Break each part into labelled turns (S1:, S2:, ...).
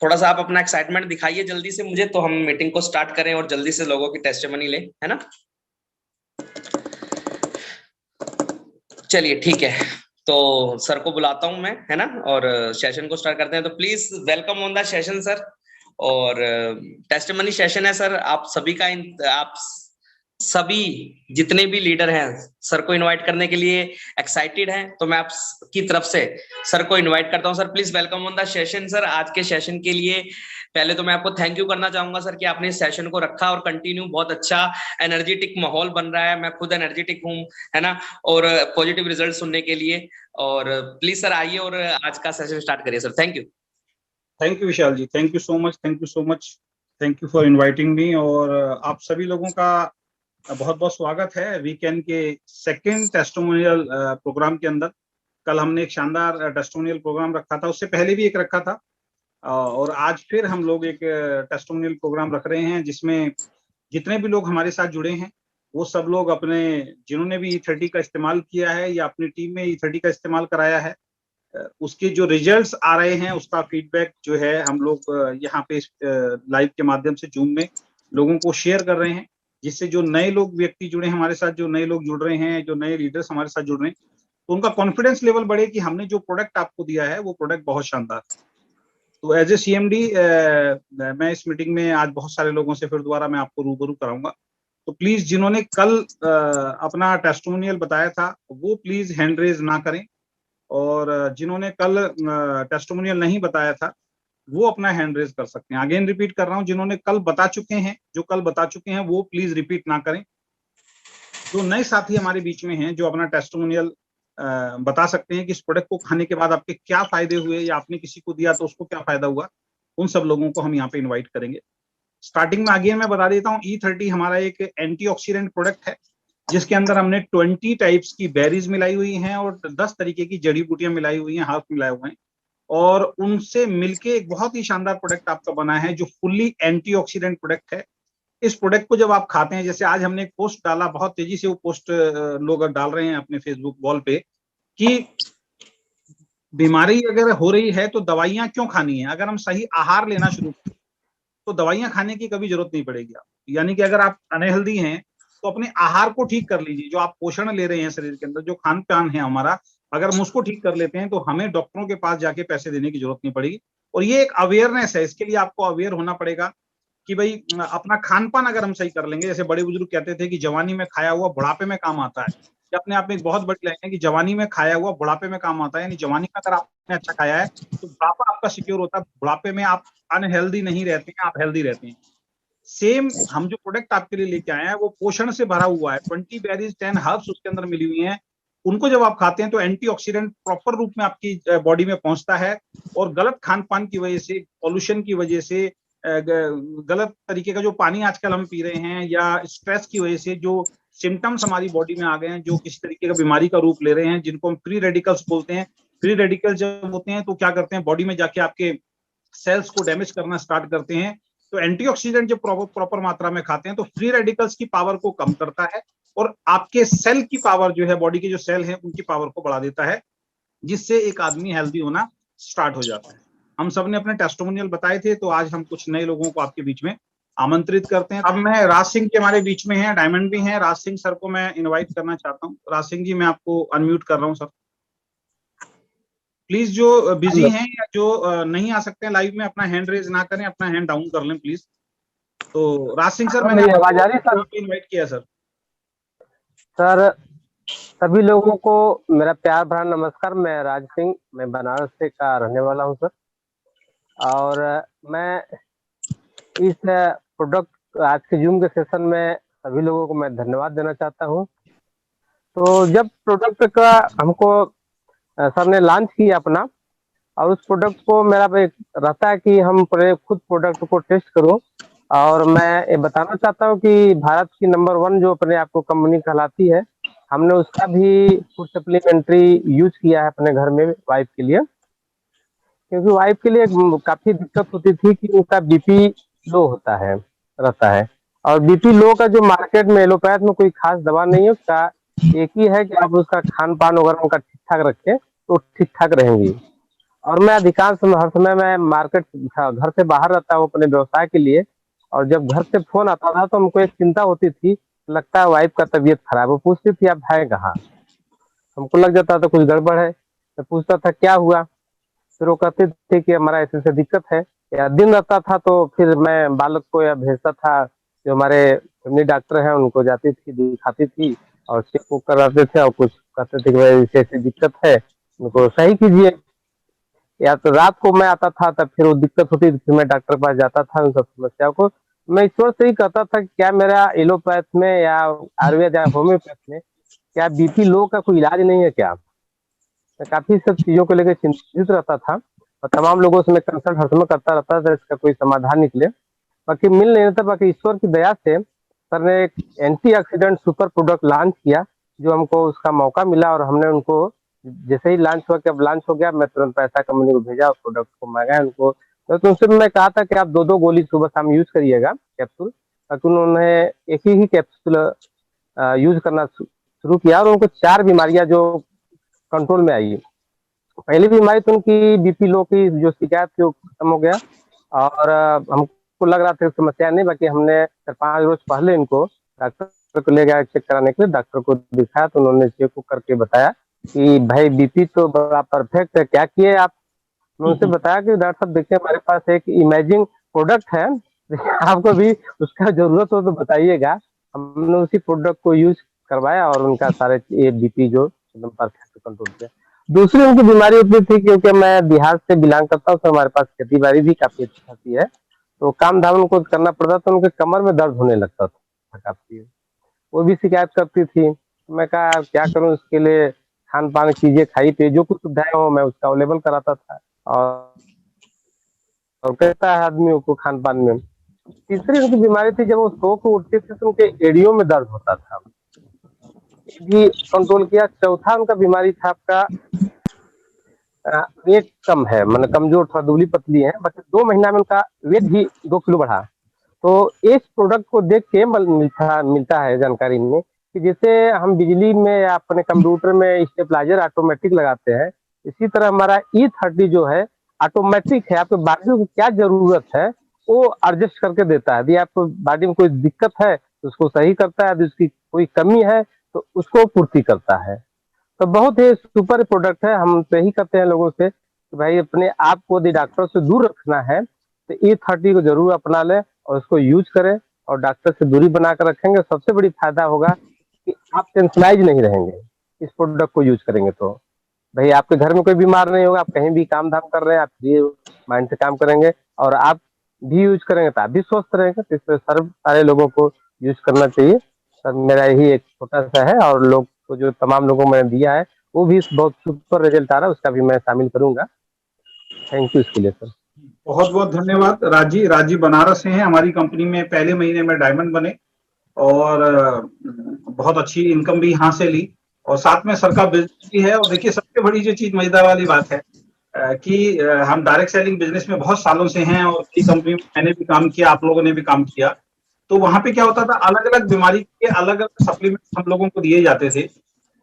S1: थोड़ा सा आप अपना एक्साइटमेंट दिखाइए जल्दी से मुझे, तो हम मीटिंग को स्टार्ट करें और जल्दी से लोगों की टेस्टिमनी लें, है ना। चलिए ठीक है, तो सर को बुलाता हूं मैं, है ना, और सेशन को स्टार्ट करते हैं। तो please welcome on the session sir. और टेस्टिमनी सेशन है सर, आप सभी का आप सभी जितने भी लीडर हैं सर को इनवाइट करने के लिए एक्साइटेड हैं, तो मैं आप की तरफ से सर को इनवाइट करता हूं। Sir please welcome on the session sir. आज के सेशन के लिए पहले तो मैं आपको थैंक यू करना चाहूंगा सर कि आपने इस सेशन को रखा और कंटिन्यू, बहुत अच्छा एनर्जेटिक माहौल बन रहा है, मैं खुद एनर्जेटिक हूँ, है ना, और पॉजिटिव रिजल्ट सुनने के लिए। और प्लीज सर आइए और आज का सेशन स्टार्ट करिए sir. Thank you.
S2: Thank you Vishal ji, thank you so much, thank you so much, thank you for inviting me. और आप सभी लोगों का बहुत बहुत स्वागत है वीकेंड के सेकंड टेस्टिमोनियल प्रोग्राम के अंदर। कल हमने एक शानदार टेस्टिमोनियल प्रोग्राम रखा था, उससे पहले भी एक रखा था, और आज फिर हम लोग एक टेस्टिमोनियल प्रोग्राम रख रहे हैं जिसमें जितने भी लोग हमारे साथ जुड़े हैं वो सब लोग अपने, जिन्होंने भी E30 का इस्तेमाल किया है या अपनी टीम में E30 का इस्तेमाल कराया है, उसके जो रिजल्ट्स आ रहे हैं उसका फीडबैक जो है हम लोग यहाँ पे लाइव के माध्यम से जूम में लोगों को शेयर कर रहे हैं, जिससे जो नए लोग व्यक्ति जुड़े हैं हमारे साथ, जो नए लोग जुड़ रहे हैं, जो नए लीडर्स हमारे साथ जुड़ रहे हैं, तो उनका कॉन्फिडेंस लेवल बढ़े कि हमने जो प्रोडक्ट आपको दिया है वो प्रोडक्ट बहुत शानदार। तो एज ए CMD मैं इस मीटिंग में आज बहुत सारे लोगों से फिर दोबारा मैं आपको रूबरू कराऊंगा। तो प्लीज जिन्होंने कल अपना टेस्टिमोनियल बताया था वो प्लीज हैंड रेज ना करें, और जिन्होंने कल टेस्टिमोनियल नहीं बताया था वो अपना हैंड रेज कर सकते हैं। अगेन रिपीट कर रहा हूं, जिन्होंने कल बता चुके हैं, जो कल बता चुके हैं वो प्लीज रिपीट ना करें। जो नए साथी हमारे बीच में हैं जो अपना टेस्टिमोनियल बता सकते हैं कि इस प्रोडक्ट को खाने के बाद आपके क्या फायदे हुए, या आपने किसी को दिया तो उसको क्या फायदा हुआ, उन सब लोगों को हम यहाँ पे इन्वाइट करेंगे। स्टार्टिंग में अगेन मैं बता देता हूँ, E30 हमारा एक एंटीऑक्सीडेंट प्रोडक्ट है जिसके अंदर हमने 20 टाइप्स की बेरीज मिलाई हुई हैं और 10 तरीके की जड़ी बूटियां मिलाई हुई हैं, हाफ मिलाए हुए हैं, और उनसे मिलके एक बहुत ही शानदार प्रोडक्ट आपका बना है जो फुल्ली एंटीऑक्सीडेंट प्रोडक्ट है। इस प्रोडक्ट को जब आप खाते हैं, जैसे आज हमने एक पोस्ट डाला, बहुत तेजी से वो पोस्ट लोग डाल रहे हैं अपने फेसबुक वॉल पे, कि बीमारी अगर हो रही है तो दवाइयां क्यों खानी है, अगर हम सही आहार लेना शुरू करें तो दवाइयां खाने की कभी जरूरत नहीं पड़ेगी। आप यानी कि अगर आप अनहेल्दी हैं तो अपने आहार को ठीक कर लीजिए, जो आप पोषण ले रहे हैं शरीर के अंदर, जो खान पान है हमारा, अगर हम उसको ठीक कर लेते हैं तो हमें डॉक्टरों के पास जाके पैसे देने की जरूरत नहीं पड़ेगी। और ये एक अवेयरनेस है, इसके लिए आपको अवेयर होना पड़ेगा कि भाई अपना खान पान अगर हम सही कर लेंगे, जैसे बड़े बुजुर्ग कहते थे कि जवानी में खाया हुआ बुढ़ापे में काम आता है, ये अपने आप में एक बहुत बड़ी लाइन है कि जवानी में खाया हुआ बुढ़ापे में काम आता है। यानी जवानी में अगर आपने अच्छा खाया है तो बुढ़ापा आपका सिक्योर होता है, बुढ़ापे में आप अनहेल्दी नहीं रहते हैं, आप हेल्दी रहते हैं। सेम हम जो प्रोडक्ट आपके लिए लेके आए हैं वो पोषण से भरा हुआ है, 20 बेरीज 10 हर्ब्स उसके अंदर मिली हुई हैं। उनको जब आप खाते हैं तो एंटीऑक्सीडेंट प्रॉपर रूप में आपकी बॉडी में पहुंचता है, और गलत खान पान की वजह से, पॉल्यूशन की वजह से, गलत तरीके का जो पानी आजकल हम पी रहे हैं, या स्ट्रेस की वजह से जो सिम्टम्स हमारी बॉडी में आ गए हैं, जो किसी तरीके का बीमारी का रूप ले रहे हैं, जिनको हम फ्री रेडिकल्स बोलते हैं। फ्री रेडिकल्स जब होते हैं तो क्या करते हैं, बॉडी में जाके आपके सेल्स को डैमेज करना स्टार्ट करते हैं। तो एंटीऑक्सीडेंट जब प्रॉपर मात्रा में खाते हैं तो फ्री रेडिकल्स की पावर को कम करता है, और आपके सेल की पावर जो है, बॉडी के जो सेल हैं उनकी पावर को बढ़ा देता है, जिससे एक आदमी हेल्दी होना स्टार्ट हो जाता है। हम सब ने अपने टेस्टिमोनियल बताए थे, तो आज हम कुछ नए लोगों को आपके बीच में आमंत्रित करते हैं। अब मैं राज सिंह के हमारे बीच में हैं, डायमंड भी हैं, राज सिंह सर को मैं इनवाइट करना चाहता हूँ। राज सिंह जी, मैं आपको अनम्यूट कर रहा हूँ सर। प्लीज जो बिजी हैं या जो नहीं आ सकते हैं लाइव में, अपना हैंड रेज ना करें, अपना हैंड डाउन कर लें प्लीज। तो राज सिंह सर, मैंने
S3: आवाज आ रही सर?
S2: इनवाइट किया सर।
S3: सर सभी लोगों को मेरा प्यार भरा नमस्कार। मैं राज सिंह, मैं बनारस से का रहने वाला हूं सर, और मैं इस प्रोडक्ट आज के जूम के सेशन में सभी लोगों को मैं धन्यवाद देना चाहता हूं। तो जब प्रोडक्ट का हमको सर ने लॉन्च किया अपना, और उस प्रोडक्ट को मेरा एक रहता है कि हम खुद प्रोडक्ट को टेस्ट करूं, और मैं ये बताना चाहता हूं कि भारत की नंबर 1 जो अपने आप को कंपनी कहलाती है, हमने उसका भी फूड सप्लीमेंट्री यूज किया है अपने घर में वाइफ के लिए, क्योंकि वाइफ के लिए काफी दिक्कत होती थी कि उनका बीपी लो होता है, रहता है। और बीपी लो का जो मार्केट में एलोपैथ में कोई खास दवा नहीं है, उसका एक ही है कि आप उसका खान पान वगैरह उनका ठीक ठाक रखें तो ठीक ठाक रहेंगी। और मैं अधिकांश हर समय मैं मार्केट घर से बाहर रहता हूँ अपने व्यवसाय के लिए। और जब घर से फोन आता था तो हमको एक चिंता होती थी, लगता है वाइफ का तबीयत खराब, वो पूछती थी आप हैं कहाँ। हमको लग जाता था कुछ गड़बड़ है। मैं पूछता था क्या हुआ, फिर वो कहते थे कि हमारा ऐसे ऐसे दिक्कत है। या दिन रहता था तो फिर मैं बालक को या भेजता था, जो हमारे फैमिली डॉक्टर हैं उनको जाती थी, दिखाती थी और चेक उक कराते थे और कुछ कहते थे कि भाई ऐसी ऐसी दिक्कत है, उनको सही कीजिए। या तो रात को मैं आता था तब फिर वो दिक्कत होती थी, फिर मैं डॉक्टर के पास जाता था उन सब समस्याओं को। मैं ईश्वर से ही कहता था कि क्या मेरा एलोपैथ में या आयुर्वेद या होम्योपैथ में क्या बीपी लो का कोई इलाज नहीं है क्या। मैं काफी सब चीजों को लेकर चिंतित रहता था और तमाम लोगों से मैं कंसल्ट हर समय करता रहता था इसका कोई समाधान निकले। बाकी मिल नहीं रहा था। बाकी ईश्वर की दया से सर ने एक एंटीऑक्सीडेंट सुपर प्रोडक्ट लॉन्च किया, जो हमको उसका मौका मिला और हमने उनको जैसे ही लॉन्च हुआ कि अब लॉन्च हो गया, मैं तुरंत पैसा कंपनी को भेजा, उस प्रोडक्ट को मंगाया उनको। तो उनसे मैं कहा था कि आप 2-2 गोली सुबह शाम यूज करिएगा कैप्सूल। बाकी उन्होंने एक ही कैप्सूल यूज करना शुरू किया और उनको 4 बीमारियां जो कंट्रोल में आई। पहली बीमारी तो उनकी बीपी लो की जो शिकायत थी वो खत्म हो गया। और हमको लग रहा था समस्या नहीं, बाकी हमने 4-5 रोज पहले इनको डॉक्टर को ले गया चेक कराने के लिए। डॉक्टर को दिखाया तो उन्होंने चेक करके बताया कि भाई बीपी तो बड़ा परफेक्ट है, क्या किए आप। मैं उनसे बताया कि डॉक्टर साहब देखिए हमारे पास एक इमेजिंग प्रोडक्ट है, आपको भी उसका जरूरत हो तो बताइएगा। हमने उसी प्रोडक्ट को यूज करवाया और उनका सारे ये बीपी जो एकदम परफेक्ट कंट्रोल किया। दूसरी उनकी बीमारी होती थी, क्योंकि मैं बिहार से बिलोंग करता हूँ तो हमारे पास खेती बाड़ी भी काफी अच्छी खासी है, तो काम धाम उनको करना पड़ता तो उनके कमर में दर्द होने लगता था काफी। वो भी शिकायत करती थी। मैं कहा क्या करूं इसके लिए, खान पान चीजें खाई थी, जो कुछ सुविधाएं हो मैं उसका अवेलेबल कराता था। और कहता है आदमियों को खान पान में। तीसरी उनकी बीमारी थी, जब वो सो को उठते थे तो उनके एड़ियों में दर्द होता था, भी कंट्रोल किया। चौथा उनका बीमारी था आपका वेट कम है, मतलब कमजोर, थोड़ा दुबली पतली है, बट 2 महीना में उनका वेट भी 2 किलो बढ़ा। तो इस प्रोडक्ट को देख के मिलता है जानकारी में कि जैसे हम बिजली में या अपने कंप्यूटर में स्टेबलाइजर ऑटोमेटिक लगाते हैं, इसी तरह हमारा E30 जो है ऑटोमेटिक है, आपके बॉडी को क्या जरूरत है वो एडजस्ट करके देता है। यदि आपको बॉडी में कोई दिक्कत है तो उसको सही करता है, यदि उसकी कोई कमी है तो उसको पूर्ति करता है। तो बहुत ही सुपर प्रोडक्ट है। हम तो यही कहते हैं लोगों से कि भाई अपने आप को यदि डॉक्टर से दूर रखना है तो E30 को जरूर अपना लें और उसको यूज करें, और डॉक्टर से दूरी बनाकर रखेंगे। सबसे बड़ी फायदा होगा कि आप टेंशनाइज नहीं रहेंगे इस प्रोडक्ट को यूज करेंगे। तो भाई आपके घर में कोई बीमार नहीं होगा, आप कहीं भी काम धाम कर रहे हैं, आप फ्री माइंड से काम करेंगे और आप भी यूज करेंगे तो आप भी स्वस्थ रहेंगे। तो इसलिए सारे लोगों को यूज करना चाहिए। सर मेरा यही एक छोटा सा है, और लोग को जो तमाम लोगों को मैंने दिया है वो भी बहुत सुपर रिजल्ट आ रहा है, उसका भी मैं शामिल करूंगा। थैंक यू इसके लिए सर।
S2: बहुत बहुत धन्यवाद राजी। राजी बनारस से हैं, हमारी कंपनी में पहले महीने में डायमंड बने और बहुत अच्छी इनकम भी यहाँ से ली, और साथ में सर का बिजनेस भी है। और देखिए सबसे बड़ी जो चीज मजेदार वाली बात है कि हम डायरेक्ट सेलिंग बिजनेस में बहुत सालों से हैं, और की कंपनी में मैंने भी काम किया, आप लोगों ने भी काम किया। तो वहां पे क्या होता था, अलग अलग बीमारी के अलग अलग सप्लीमेंट हम लोगों को दिए जाते थे।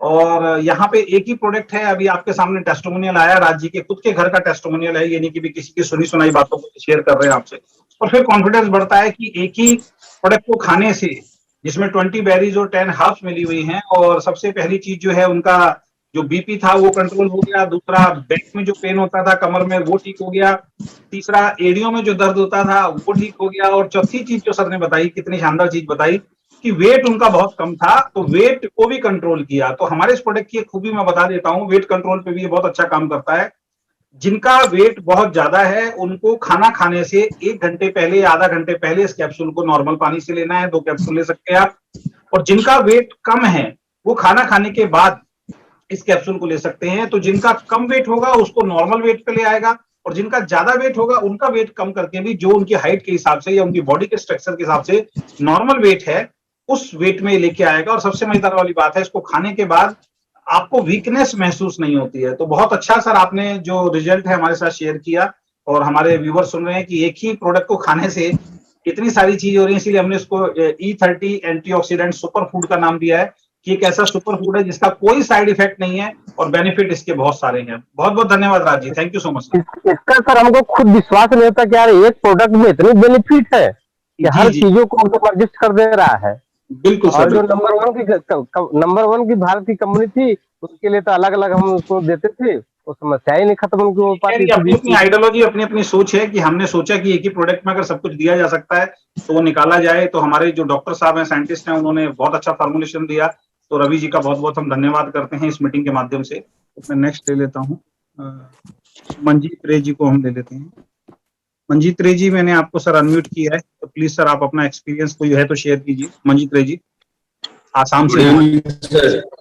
S2: और यहाँ पे एक ही प्रोडक्ट है, अभी आपके सामने टेस्टिमोनियल आया, राज्य के खुद के घर का टेस्टिमोनियल है, ये नहीं कि भी किसी की सुनी सुनाई बातों को शेयर कर रहे हैं आपसे। और फिर कॉन्फिडेंस बढ़ता है कि एक ही प्रोडक्ट को खाने से, जिसमें 20 बेरीज और 10 हर्ब्स मिली हुई हैं, और सबसे पहली चीज जो है उनका जो बीपी था वो कंट्रोल हो गया, दूसरा बैक में जो पेन होता था कमर में वो ठीक हो गया, तीसरा एड़ियों में जो दर्द होता था वो ठीक हो गया, और चौथी चीज जो सर ने बताई, कितनी शानदार चीज बताई कि वेट उनका बहुत कम था, तो वेट को भी कंट्रोल किया। तो हमारे इस प्रोडक्ट की एक खूबी मैं बता देता हूँ, वेट कंट्रोल पे भी ये बहुत अच्छा काम करता है। जिनका वेट बहुत ज्यादा है उनको खाना खाने से 1 घंटे पहले या आधा घंटे पहले इस कैप्सूल को नॉर्मल पानी से लेना है, 2 कैप्सूल ले सकते हैं आप। और जिनका वेट कम है वो खाना खाने के बाद इस कैप्सूल को ले सकते हैं। तो जिनका कम वेट होगा उसको नॉर्मल वेट पे ले आएगा, और जिनका ज्यादा वेट होगा उनका वेट कम करके भी जो उनकी हाइट के हिसाब से या उनकी बॉडी के स्ट्रक्चर के हिसाब से नॉर्मल वेट है उस वेट में लेके आएगा। और सबसे मजेदार वाली बात है, इसको खाने के बाद आपको वीकनेस महसूस नहीं होती है। तो बहुत अच्छा सर आपने जो रिजल्ट है हमारे साथ शेयर किया, और हमारे व्यूअर सुन रहे हैं कि एक ही प्रोडक्ट को खाने से इतनी सारी चीज हो रही है, इसीलिए हमने इसको E30 एंटीऑक्सीडेंट सुपर फूड का नाम दिया है कि एक ऐसा सुपर फूड है जिसका कोई साइड इफेक्ट नहीं है और बेनिफिट इसके बहुत सारे हैं। बहुत बहुत धन्यवाद Raj ji, thank you so much.
S3: इसका सर हमको खुद विश्वास नहीं होता कि यार एक प्रोडक्ट में इतनी बेनिफिट है कि हर
S2: जी
S3: चीजों को एकदम एडजस्ट कर दे रहा है।
S2: बिल्कुल सर,
S3: और जो
S2: बिल्कुल।
S3: नंबर वन की भारत की कंपनी थी, उसके लिए तो अलग अलग हम उसको देते थे, वो समस्या ही नहीं खत्म उनकी हो पाती थी
S2: अपनी
S3: बीच
S2: अपनी
S3: में।
S2: आइडियोलॉजी, अपनी अपनी सोच है कि हमने सोचा कि एक ही प्रोडक्ट में अगर सब कुछ दिया जा सकता है तो वो निकाला जाए। तो हमारे जो डॉक्टर साहब हैं, साइंटिस्ट हैं, उन्होंने बहुत अच्छा फॉर्मुलेशन दिया। तो रवि जी का बहुत बहुत हम धन्यवाद करते हैं इस मीटिंग के माध्यम से। मैं नेक्स्ट ले लेता हूँ, मंजीत रे जी को हम ले लेते हैं। मंजीत रे जी, मैंने आपको सर अनम्यूट किया है, तो प्लीज सर आप अपना एक्सपीरियंस कोई है तो शेयर कीजिए। मंजीत रे जी, आसाम से।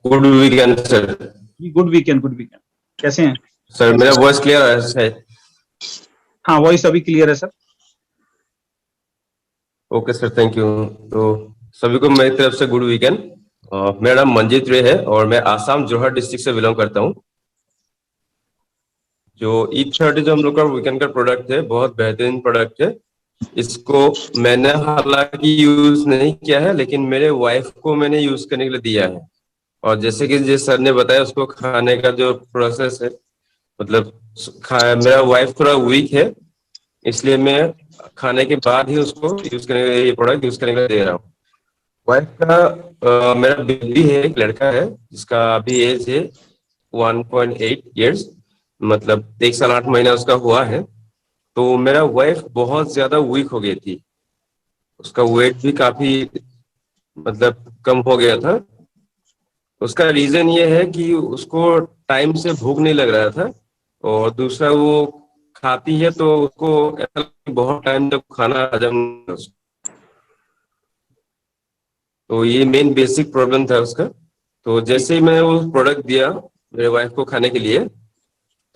S4: Good weekend sir.
S2: Good weekend, good weekend. कैसे हैं
S4: सर? मेरा वॉइस क्लियर है?
S2: हाँ, वॉइस अभी क्लियर है sir.
S4: Okay sir, thank you. तो सभी को मेरी तरफ से गुड वीकेंड। मेरा नाम मंजीत रे है और मैं आसाम जोरहाट डिस्ट्रिक्ट से बिलोंग करता हूँ। जो E30 जो हम लोग का वीकेंड का प्रोडक्ट है, बहुत बेहतरीन प्रोडक्ट है। इसको मैंने हालांकि यूज नहीं किया है, लेकिन मेरे वाइफ को मैंने यूज करने के लिए दिया है। और जैसे कि जिस सर ने बताया, उसको खाने का जो प्रोसेस है, मतलब मेरा वाइफ थोड़ा वीक है, इसलिए मैं खाने के बाद ही उसको यूज करने ये प्रोडक्ट यूज करने के लिए दे रहा हूँ। वाइफ का मेरा बेबी है, एक लड़का है जिसका अभी एज है 1.8 ईयर्स, मतलब 1 साल 8 महीना उसका हुआ है। तो मेरा वाइफ बहुत ज्यादा वीक हो गई थी, उसका वेट भी काफी मतलब कम हो गया था। उसका रीजन ये है कि उसको टाइम से भूख नहीं लग रहा था, और दूसरा वो खाती है तो उसको ऐसा लगता है बहुत टाइम तक खाना हजम नहीं होता उसको। तो ये मेन बेसिक प्रॉब्लम था उसका। तो जैसे ही मैं वो प्रोडक्ट दिया मेरे वाइफ को खाने के लिए,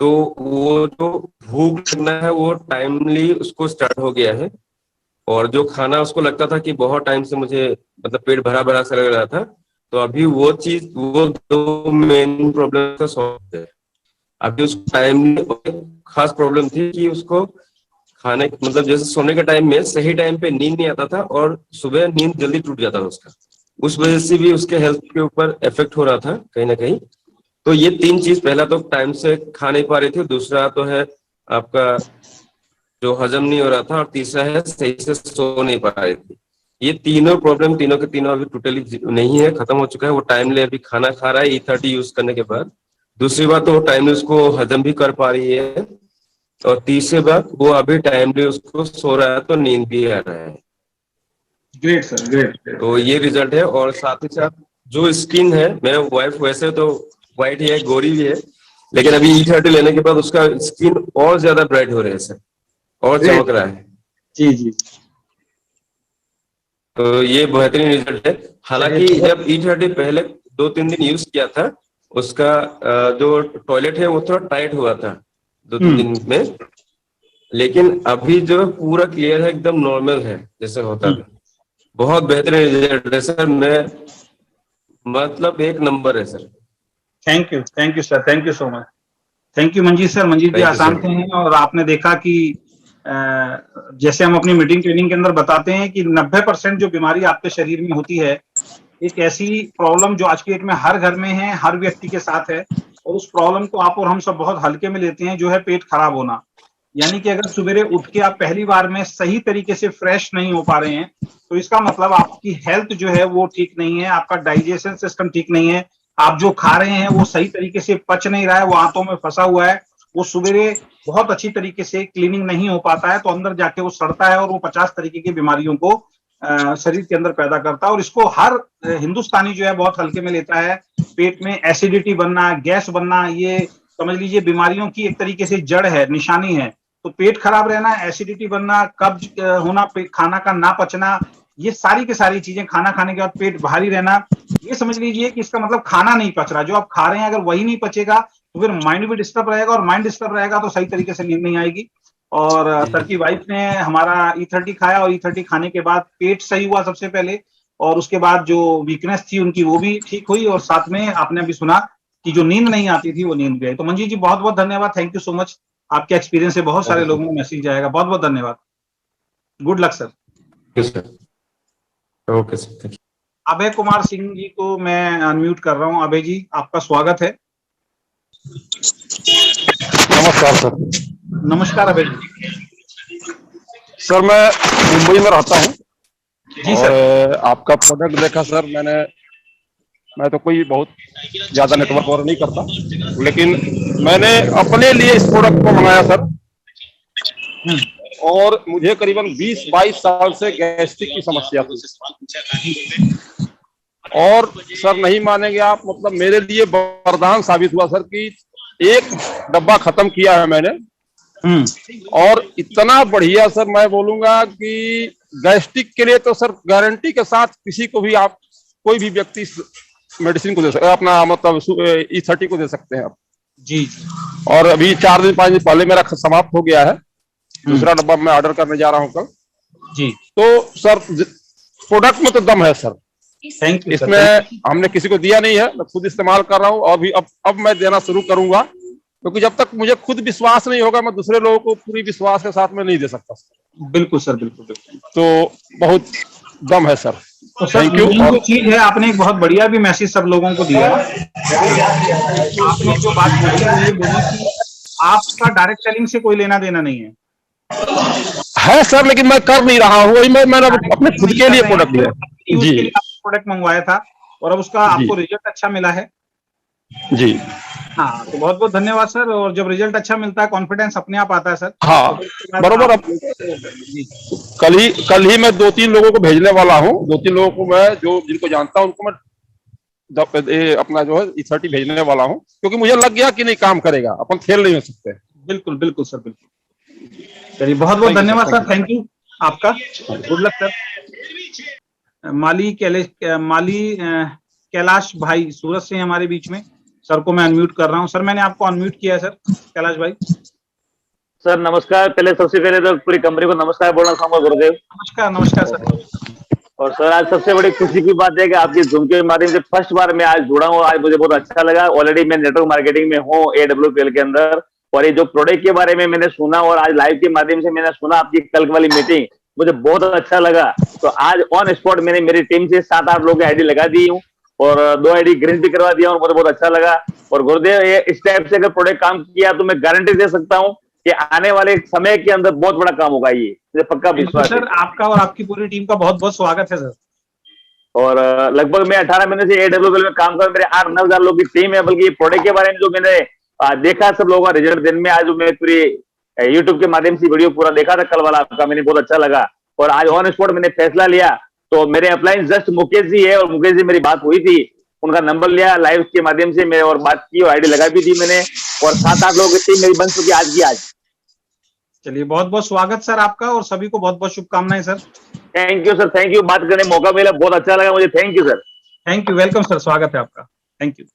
S4: तो वो जो भूख लगना है वो टाइमली उसको स्टार्ट हो गया है। और जो खाना उसको लगता था कि बहुत टाइम से मुझे मतलब पेट भरा भरा सा लग रहा था, तो अभी वो चीज, वो दो मेन प्रॉब्लम का सॉल्व है। अभी उसको टाइम खास प्रॉब्लम थी कि उसको खाने मतलब जैसे सोने के टाइम में सही टाइम पे नींद नहीं आता था, और सुबह नींद जल्दी टूट जाता था उसका। उस वजह से भी उसके हेल्थ के ऊपर इफेक्ट हो रहा था कहीं ना कहीं। तो ये 3 चीज, पहला तो टाइम से खा नहीं पा रही थी, दूसरा तो है आपका जो हजम नहीं हो रहा था, और तीसरा है सही से सो नहीं पा रही थी। ये तीनों प्रॉब्लम, तीनों के तीनों अभी टोटली नहीं है, खत्म हो चुका है। वो टाइमली अभी खाना खा रहा है E30 यूज करने के बाद। दूसरी बात तो वो टाइमली उसको हजम भी कर पा रही है, और तीसरी बात वो अभी टाइमली उसको सो रहा है तो नींद भी आ रहा है।
S2: Great sir, great.
S4: तो ये रिजल्ट है। और साथ ही साथ जो स्किन है, मेरा वाइफ वैसे तो व्हाइट ही है, गोरी भी है, लेकिन अभी E30 लेने के बाद उसका स्किन और ज्यादा ब्राइट हो रहा है सर, और चमक रहा है।
S2: जी जी।
S4: तो ये बेहतरीन रिजल्ट है। हालांकि जब E30 पहले 2-3 दिन यूज किया था, उसका जो टॉयलेट है वो थोड़ा टाइट हुआ था 2-3 दिन में, लेकिन अभी जो पूरा क्लियर है, एकदम नॉर्मल है जैसे होता था। बहुत बेहतरीन रिजल्ट है सर, मैं मतलब 1 नंबर है sir.
S2: Thank you sir, thank you so much. Thank you Manjeet sir. Manjeet ji
S4: Thank you,
S2: Assam
S4: sir.
S2: से हैं, और आपने देखा कि जैसे हम अपनी मीटिंग ट्रेनिंग के अंदर बताते हैं कि 90% जो बीमारी आपके शरीर में होती है, एक ऐसी प्रॉब्लम जो आज की डेट में हर घर में है, हर व्यक्ति के साथ है, और उस प्रॉब्लम को आप और हम सब बहुत हल्के में लेते हैं, जो है पेट खराब होना। यानी कि अगर सवेरे उठ के आप पहली बार में सही तरीके से फ्रेश नहीं हो पा रहे हैं, तो इसका मतलब आपकी हेल्थ जो है वो ठीक नहीं है, आपका डाइजेशन सिस्टम ठीक नहीं है, आप जो खा रहे हैं वो सही तरीके से पच नहीं रहा है, वो आंतों में फंसा हुआ है, वो सवेरे बहुत अच्छी तरीके से क्लीनिंग नहीं हो पाता है, तो अंदर जाके वो सड़ता है और वो 50 तरीके की बीमारियों को शरीर के अंदर पैदा करता है। और इसको हर हिंदुस्तानी जो है बहुत हल्के में लेता है। पेट में एसिडिटी बनना, गैस बनना, ये समझ लीजिए बीमारियों की एक तरीके से जड़ है, निशानी है। तो पेट खराब रहना, एसिडिटी बनना, कब्ज होना, खाना का ना पचना, ये सारी की सारी चीजें, खाना खाने के बाद पेट भारी रहना, ये समझ लीजिए कि इसका मतलब खाना नहीं पच रहा। जो आप खा रहे हैं अगर वही नहीं पचेगा तो फिर माइंड भी डिस्टर्ब रहेगा, और माइंड डिस्टर्ब रहेगा तो सही तरीके से नींद नहीं आएगी। और सर की वाइफ ने हमारा E30 खाया, और E30 खाने के बाद पेट सही हुआ सबसे पहले, और उसके बाद जो वीकनेस थी उनकी वो भी ठीक हुई, और साथ में आपने अभी सुना कि जो नींद नहीं आती थी वो नींद भी आई। तो मंजीत जी बहुत बहुत धन्यवाद, थैंक यू सो मच। आपके एक्सपीरियंस से बहुत सारे लोगों को मैसेज जाएगा। बहुत बहुत धन्यवाद, good luck sir.
S4: Okay sir, thank you.
S2: Abhay Kumar Singh ji को मैं अनम्यूट कर रहा हूँ। अभय जी, आपका स्वागत है।
S5: नमस्कार सर।
S2: नमस्कार अभय जी।
S5: सर मैं मुंबई में रहता हूँ
S2: जी
S5: और
S2: सर।
S5: आपका प्रोडक्ट देखा सर मैंने। मैं तो कोई बहुत ज्यादा नेटवर्क और नहीं करता, लेकिन मैंने अपने लिए इस प्रोडक्ट को मंगाया सर। और मुझे करीबन 20-22 साल से गैस्ट्रिक की समस्या थी और सर नहीं मानेंगे आप, मतलब मेरे लिए वरदान साबित हुआ सर कि एक डब्बा खत्म किया है मैंने। और इतना बढ़िया सर, मैं बोलूंगा कि गैस्ट्रिक के लिए तो सर गारंटी के साथ किसी को भी आप, कोई भी व्यक्ति मेडिसिन को दे सकते, अपना मतलब E30 को दे सकते हैं आप
S2: जी।
S5: और अभी 4 दिन 5 दिन पहले मेरा समाप्त हो गया है। दूसरा डब्बा मैं ऑर्डर करने जा रहा हूँ कल
S2: जी।
S5: तो सर प्रोडक्ट में तो दम है सर।
S2: Thank you.
S5: इसमें हमने किसी को दिया नहीं है, मैं खुद इस्तेमाल कर रहा हूँ और भी अब मैं देना शुरू करूंगा, क्योंकि जब तक मुझे खुद विश्वास नहीं होगा मैं दूसरे लोगों को पूरी विश्वास के साथ में नहीं दे सकता।
S2: बिल्कुल सर, बिल्कुल।
S5: तो बहुत दम है सर।
S2: तो सर
S5: थैंक यू।
S2: जो चीज है, आपने एक बहुत बढ़िया भी मैसेज सब लोगों को दिया। आपने जो बात बोली वो ये बोली कि आपका डायरेक्ट सेलिंग से कोई लेना देना नहीं है
S5: सर, लेकिन मैं कर नहीं रहा हूँ, वही मैंने अपने खुद के लिए प्रोडक्ट लिया
S2: जी। के लिए प्रोडक्ट मंगवाया था और अब उसका आपको रिजल्ट अच्छा मिला है
S5: जी।
S2: हाँ, तो बहुत बहुत धन्यवाद सर। और जब रिजल्ट अच्छा मिलता है कॉन्फिडेंस अपने आप आता है सर।
S5: हाँ बरोबर। अब कल ही मैं 2-3 लोगों को भेजने वाला हूँ। 2-3 लोगों को मैं जिनको जानता हूँ उनको मैं अपना जो है E30 भेजने वाला हूँ, क्योंकि मुझे लग गया कि नहीं काम करेगा, अपन फेल नहीं हो सकते।
S2: बिल्कुल बिल्कुल सर, बिल्कुल। चलिए बहुत बहुत धन्यवाद सर। थैंक यू आपका। Good luck sir. Mali Kailash भाई सूरत से हमारे बीच में, सर को मैं अनम्यूट कर रहा हूँ। सर मैंने आपको अनम्यूट किया है सर। कैलाश भाई
S6: सर नमस्कार। सबसे पहले तो पूरी कंपनी को नमस्कार बोलना चाहूंगा गुरुदेव।
S2: नमस्कार। नमस्कार सर।
S6: और सर आज सबसे बड़ी खुशी की बात है कि आपके जूम के माध्यम से फर्स्ट बार मैं आज जुड़ा हूँ। आज मुझे बहुत अच्छा लगा। ऑलरेडी मैं नेटवर्क मार्केटिंग में हूँ AWPL के अंदर, और ये जो प्रोडक्ट के बारे में मैंने सुना और आज लाइव के माध्यम से मैंने सुना आपकी कल वाली मीटिंग, मुझे बहुत अच्छा लगा। तो आज ऑन स्पॉट मैंने मेरी टीम से 7-8 लोगों की आईडी लगा दी हूँ और 2 आईडी ग्रीन भी करवा दिया और मुझे बहुत अच्छा लगा। और गुरुदेव ये इस टाइप से अगर प्रोडक्ट काम किया तो मैं गारंटी दे सकता हूँ कि आने वाले समय के अंदर बहुत बड़ा काम होगा। ये मुझे पक्का विश्वास है
S2: सर। आपका और आपकी पूरी टीम का बहुत बहुत स्वागत है सर।
S6: और लगभग मैं 18 महीने से AWPL में काम कर, मेरे 8-9 हजार लोगों की टीम है। बल्कि ये प्रोडक्ट के बारे में जो मैंने देखा सब लोगों का रिजल्ट दिन में, आज मैं पूरी यूट्यूब के माध्यम से वीडियो पूरा देखा था कल वाला आपका, मैंने बहुत अच्छा लगा। और आज ऑन स्पॉट मैंने फैसला लिया। तो मेरे अपलाइन जस्ट मुकेश जी है और मुकेश जी मेरी बात हुई थी, उनका नंबर लिया लाइव के माध्यम से मैं और बात की और आईडी लगा भी दी मैंने, और 7-8 लोगों की टीम मेरी बन चुकी आज की आज।
S2: चलिए बहुत बहुत स्वागत सर आपका और सभी को बहुत बहुत शुभकामनाएं sir.
S6: Thank you sir, thank you. बात करने मौका मिला, बहुत अच्छा लगा मुझे। Thank you sir.
S2: Thank you, welcome sir, स्वागत है आपका। Thank you.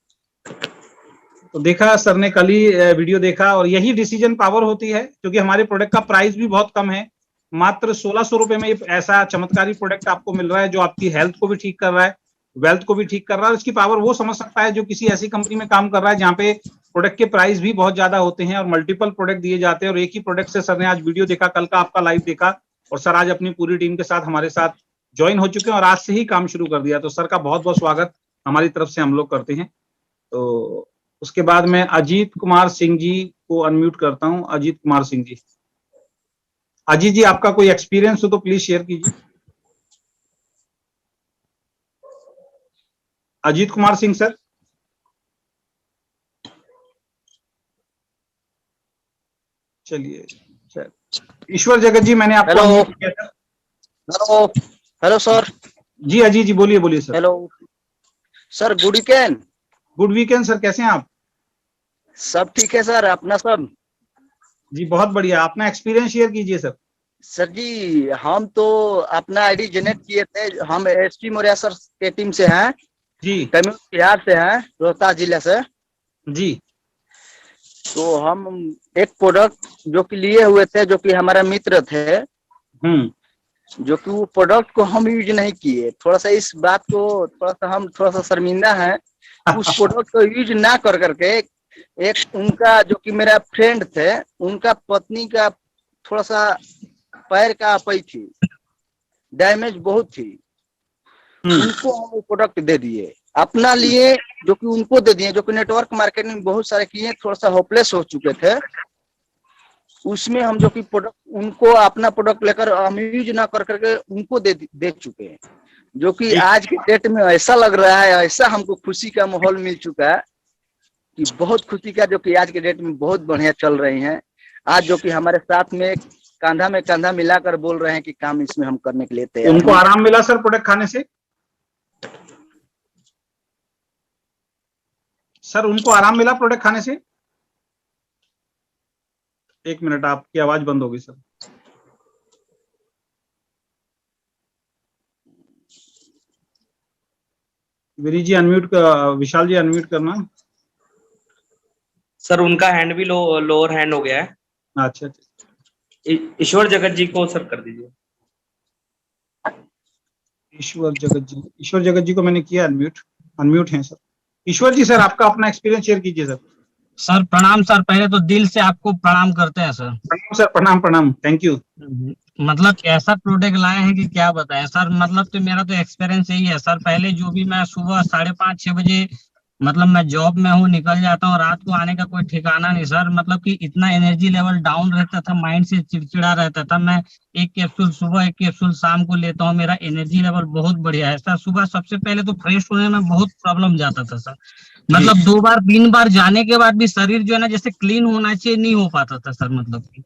S2: तो देखा सर ने कल ही वीडियो देखा और यही डिसीजन पावर होती है, क्योंकि हमारे प्रोडक्ट का प्राइस भी बहुत कम है। मात्र 1600 रुपए में ऐसा चमत्कारी प्रोडक्ट आपको मिल रहा है जो आपकी हेल्थ को भी ठीक कर रहा है, वेल्थ को भी ठीक कर रहा है। इसकी पावर वो समझ सकता है जो किसी ऐसी कंपनी में काम कर रहा है जहाँ पे प्रोडक्ट के प्राइस भी बहुत ज्यादा होते हैं और मल्टीपल प्रोडक्ट दिए जाते हैं। और एक ही प्रोडक्ट से सर ने आज वीडियो देखा, कल का आपका लाइव देखा और सर आज अपनी पूरी टीम के साथ हमारे साथ ज्वाइन हो चुके हैं और आज से ही काम शुरू कर दिया। तो सर का बहुत बहुत स्वागत हमारी तरफ से हम लोग करते हैं। तो उसके बाद मैं अजीत कुमार सिंह जी को अनम्यूट करता हूं। अजीत कुमार सिंह जी, अजीत जी आपका कोई एक्सपीरियंस हो तो प्लीज शेयर कीजिए। अजीत कुमार सिंह सर। चलिए ईश्वर जगत जी, मैंने आपको अनम्यूट किया था।
S7: Hello hello sir.
S2: जी अजीत जी बोलिए बोलिए sir.
S7: Hello sir, good weekend.
S2: Good weekend sir, कैसे हैं आप?
S7: सब ठीक है सर, अपना सब?
S2: जी बहुत बढ़िया, अपना एक्सपीरियंस शेयर कीजिए सर।
S7: सर जी हम तो अपना आईडी जनरेट किए थे, हम SP मौर्य सर के टीम से हैं
S2: जी,
S7: बिहार से हैं, रोहतास जिले से
S2: जी।
S7: तो हम एक प्रोडक्ट जो कि लिए हुए थे, जो कि हमारा मित्र थे, जो कि वो प्रोडक्ट को हम यूज नहीं किए। थोड़ा सा इस बात को हम थोड़ा सा शर्मिंदा हैं। उस प्रोडक्ट को यूज ना कर करके एक उनका जो कि मेरा फ्रेंड थे, उनका पत्नी का थोड़ा सा पैर का अपई थी, डैमेज बहुत थी। उनको हम वो प्रोडक्ट दे दिए अपना लिए, जो कि उनको दे दिए, जो कि नेटवर्क मार्केटिंग बहुत सारे किए, थोड़ा सा होपलेस हो चुके थे, उसमें हम जो कि प्रोडक्ट उनको अपना प्रोडक्ट लेकर हम यूज ना कर करके उनको दे चुके हैं, जो कि आज के डेट में ऐसा लग रहा है, ऐसा हमको खुशी का माहौल मिल चुका है कि बहुत खुशी का, जो कि आज के डेट में बहुत बढ़िया चल रही हैं। आज जो कि हमारे साथ में कंधा मिलाकर बोल रहे हैं कि काम इसमें हम करने के लिए तैयार।
S2: उनको आराम मिला सर प्रोडक्ट खाने से? सर उनको आराम मिला प्रोडक्ट खाने से? एक मिनट, आपकी आवाज बंद होगी सर। वीरी जी अनम्यूट, विशाल जी अनम्यूट करना।
S1: सर उनका हैंड भी लोअर हैंड हो गया है।
S2: अच्छा,
S1: ईश्वर जगत जी को सर कर दीजिए।
S2: ईश्वर जगत जी को मैंने किया अनम्यूट हैं सर। ईश्वर जी सर आपका अपना एक्सपीरियंस शेयर कीजिए सर।
S8: सर प्रणाम सर, पहले तो दिल से आपको प्रणाम करते हैं सर।
S2: प्रणाम सर, प्रणाम, थैंक यू।
S8: मतलब ऐसा प्रोडक्ट लाए हैं कि क्या बताएं सर। मतलब तो मेरा तो एक्सपीरियंस यही है सर, पहले जो भी मैं सुबह 5:30-6 बजे मतलब मैं जॉब में हूँ, निकल जाता हूँ, रात को आने का कोई ठिकाना नहीं सर। मतलब कि इतना एनर्जी लेवल डाउन रहता था, माइंड से चिड़चिड़ा रहता था। मैं एक कैप्सूल सुबह, एक कैप्सूल शाम को लेता हूँ, मेरा एनर्जी लेवल बहुत बढ़िया है सर। सुबह सबसे पहले तो फ्रेश होने में बहुत प्रॉब्लम जाता था सर, मतलब 2 बार 3 बार जाने के बाद भी शरीर जो है ना जैसे क्लीन होना चाहिए नहीं हो पाता था सर। मतलब कि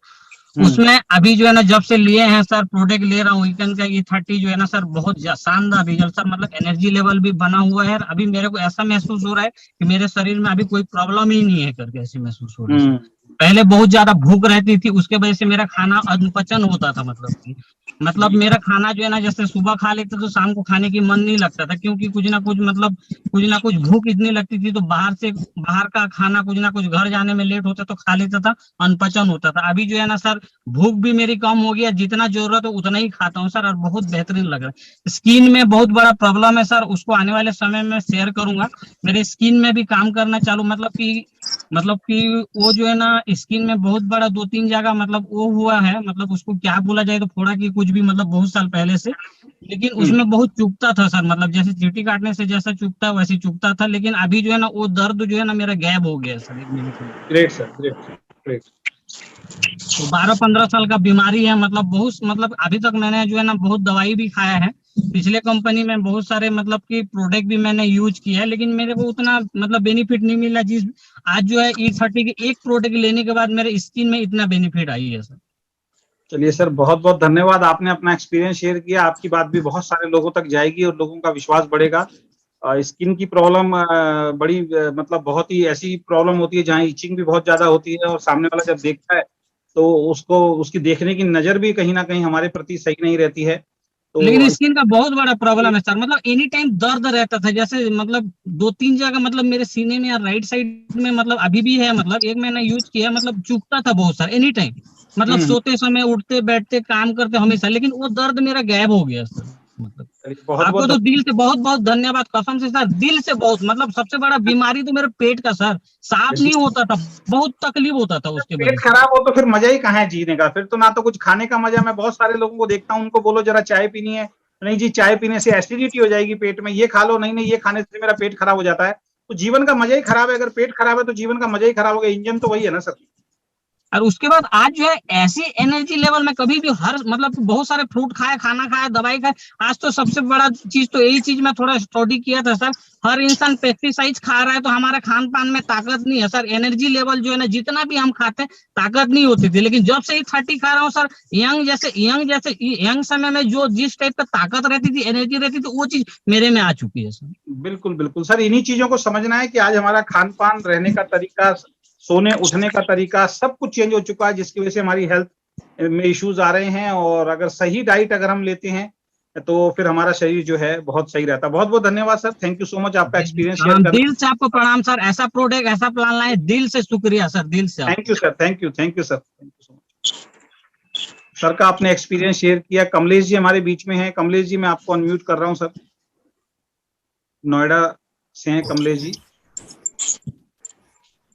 S8: उसमें अभी जो है ना जब से लिए हैं सर, प्रोडक्ट ले रहा हूँ वीकेंड का, E30 जो है ना सर बहुत शानदार रिजल्ट सर। मतलब एनर्जी लेवल भी बना हुआ है, अभी मेरे को ऐसा महसूस हो रहा है कि मेरे शरीर में अभी कोई प्रॉब्लम ही नहीं है करके ऐसी महसूस हो रही है। पहले बहुत ज्यादा भूख रहती थी, उसके वजह से मेरा खाना अधपचन होता था। मतलब मेरा खाना जो है ना जैसे सुबह खा लेते तो शाम को खाने की मन नहीं लगता था, क्योंकि कुछ ना कुछ भूख इतनी लगती थी, तो बाहर का खाना कुछ ना कुछ घर जाने में लेट होता तो खा लेता था, अनपचन होता था। अभी जो है ना सर भूख भी मेरी कम हो गया, जितना जरूरत है उतना ही खाता हूँ सर, और बहुत बेहतरीन लग रहा है। स्किन में बहुत बड़ा प्रॉब्लम है सर, उसको आने वाले समय में शेयर करूंगा। मेरे स्किन में भी काम करना चालू, मतलब कि वो जो है ना स्किन में बहुत बड़ा 2-3 जगह मतलब वो हुआ है, मतलब उसको क्या बोला जाए, तो फोड़ा की कुछ भी, मतलब बहुत साल पहले से, लेकिन उसमें बहुत चुभता था सर। मतलब जैसे चींटी काटने से जैसा चुभता है वैसे चुभता था, लेकिन अभी जो है ना वो दर्द जो है ना मेरा गायब हो गया सर 1 महीने के लिए।
S2: Great sir, great.
S8: तो 12-15 साल का बीमारी है, मतलब बहुत, मतलब अभी तक मैंने जो है ना बहुत दवाई भी खाया है, पिछले कंपनी में बहुत सारे मतलब कि प्रोडक्ट भी मैंने यूज किया है, लेकिन मेरे को उतना मतलब बेनिफिट नहीं मिला। जिस आज जो है E30 के एक प्रोडक्ट लेने के बाद मेरे स्किन में इतना बेनिफिट आई है सर।
S2: चलिए सर, बहुत बहुत धन्यवाद, आपने अपना एक्सपीरियंस शेयर किया। आपकी बात भी बहुत सारे लोगों तक जाएगी और लोगों का विश्वास बढ़ेगा। स्किन की प्रॉब्लम बड़ी मतलब बहुत ही ऐसी प्रॉब्लम होती है जहाँ इचिंग भी बहुत ज्यादा होती है, और सामने वाला जब देखता है तो उसको उसकी देखने की नजर भी कहीं ना कहीं हमारे प्रति सही नहीं रहती है। तो
S8: लेकिन स्किन का बहुत बड़ा प्रॉब्लम है सर, मतलब एनी टाइम दर्द रहता था, जैसे मतलब 2-3 जगह, मतलब मेरे सीने में या राइट साइड में, मतलब अभी भी है, मतलब एक महीना यूज किया, मतलब चुभता था बहुत सारा एनी टाइम, मतलब सोते समय, उठते बैठते काम करते हमेशा, लेकिन वो दर्द मेरा गायब हो गया सर। मतलब आपको तो दिल से बहुत बहुत धन्यवाद, कसम से सर, दिल से बहुत। मतलब सबसे बड़ा बीमारी तो मेरे पेट का सर, साफ नहीं होता था, बहुत तकलीफ होता था उसके
S2: पेट खराब हो तो फिर मजा ही कहाँ है जीने का, फिर तो ना तो कुछ खाने का मजा। मैं बहुत सारे लोगों को देखता हूँ, उनको बोलो जरा चाय पीनी है, नहीं जी चाय पीने से एसिडिटी हो जाएगी पेट में, ये खा लो, नहीं ये खाने से मेरा पेट खराब हो जाता है। तो जीवन का मजा ही खराब है, अगर पेट खराब है तो जीवन का मजा ही खराब हो गया। इंजन तो वही है ना सर।
S8: और उसके बाद आज जो है ऐसी एनर्जी लेवल में कभी भी हर मतलब बहुत सारे फ्रूट खाए, खाना खाया, दवाई खाए, आज तो सबसे बड़ा चीज तो यही चीज मैं थोड़ा स्टडी किया था सर, हर इंसान पेस्टिसाइड्स खा रहा है, तो हमारे खान पान में ताकत नहीं है सर। एनर्जी लेवल जो है ना जितना भी हम खाते हैं ताकत नहीं होती थी, लेकिन जब से E30 खा रहा हूँ सर, यंग समय में जो जिस टाइप का ताकत रहती थी, एनर्जी रहती थी, वो चीज मेरे में आ चुकी है सर।
S2: बिल्कुल सर, इन्हीं चीजों को समझना है कि आज हमारा खान पान, रहने का तरीका, सोने उठने का तरीका, सब कुछ चेंज हो चुका है, जिसकी वजह से हमारी हेल्थ में इश्यूज आ रहे हैं। और अगर सही डाइट अगर हम लेते हैं तो फिर हमारा शरीर जो है बहुत सही रहता है। बहुत बहुत धन्यवाद sir, thank you so much आपका एक्सपीरियंस शेयर करने।
S8: दिल से आपको प्रणाम सर, ऐसा प्रोडक्ट, ऐसा प्लान लाए, दिल से शुक्रिया सर, दिल से।
S2: Thank you sir, thank you sir, thank you so much. Sir का आपने एक्सपीरियंस शेयर किया। कमलेश जी हमारे बीच में हैं। कमलेश जी मैं आपको अनम्यूट कर रहा हूँ सर, नोएडा से हैं Kamlesh ji.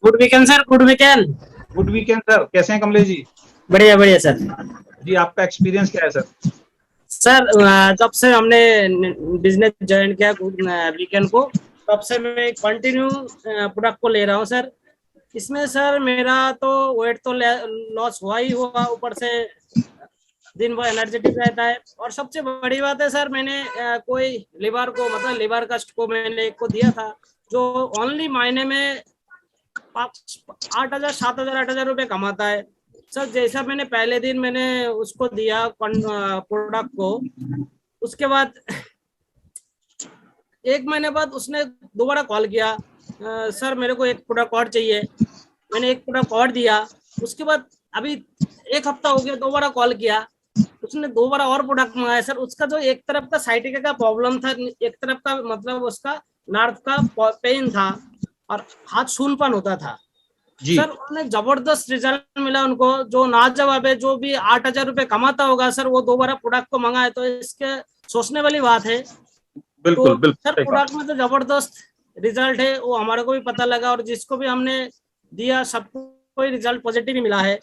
S9: Good weekend sir, good weekend.
S2: Good weekend sir, कैसे हैं कमलेश जी?
S9: बढ़िया बढ़िया सर।
S2: जी आपका एक्सपीरियंस क्या है सर?
S8: सर जब से हमने बिजनेस ज्वाइन किया वीकेंड को, तब से मैं कंटिन्यू प्रोडक्ट को ले रहा हूँ सर। इसमें सर मेरा तो वेट तो लॉस हुआ ही हुआ, ऊपर से दिन भर एनर्जेटिक रहता है। और सबसे बड़ी बात है सर, मैंने कोई लिवर को मतलब लिवर कस्ट को मैंने एक को दिया था, जो ओनली महीने में 8,000 7,000 8,000 रुपये कमाता है सर। जैसा मैंने पहले दिन मैंने उसको दिया प्रोडक्ट को, उसके बाद 1 महीने बाद उसने दोबारा कॉल किया, सर मेरे को एक प्रोडक्ट और चाहिए। मैंने एक प्रोडक्ट और दिया। उसके बाद अभी 1 हफ्ता हो गया, दोबारा कॉल किया, उसने दोबारा और प्रोडक्ट मंगाया सर। उसका जो एक तरफ का साइटिका का प्रॉब्लम था, एक तरफ का मतलब उसका नर्व का पेन था और हाथ सूनपन होता था सर। उन्हें जबरदस्त रिजल्ट मिला उनको, जो नाजवाब है। जो भी 8,000 रुपये कमाता होगा सर, वो दोबारा प्रोडक्ट को मंगाए, तो इसके सोचने वाली बात है।
S2: बिल्कुल,
S8: तो सर प्रोडक्ट में तो जबरदस्त रिजल्ट है, वो हमारे को भी पता लगा, और जिसको भी हमने दिया सबको रिजल्ट पॉजिटिव ही मिला है।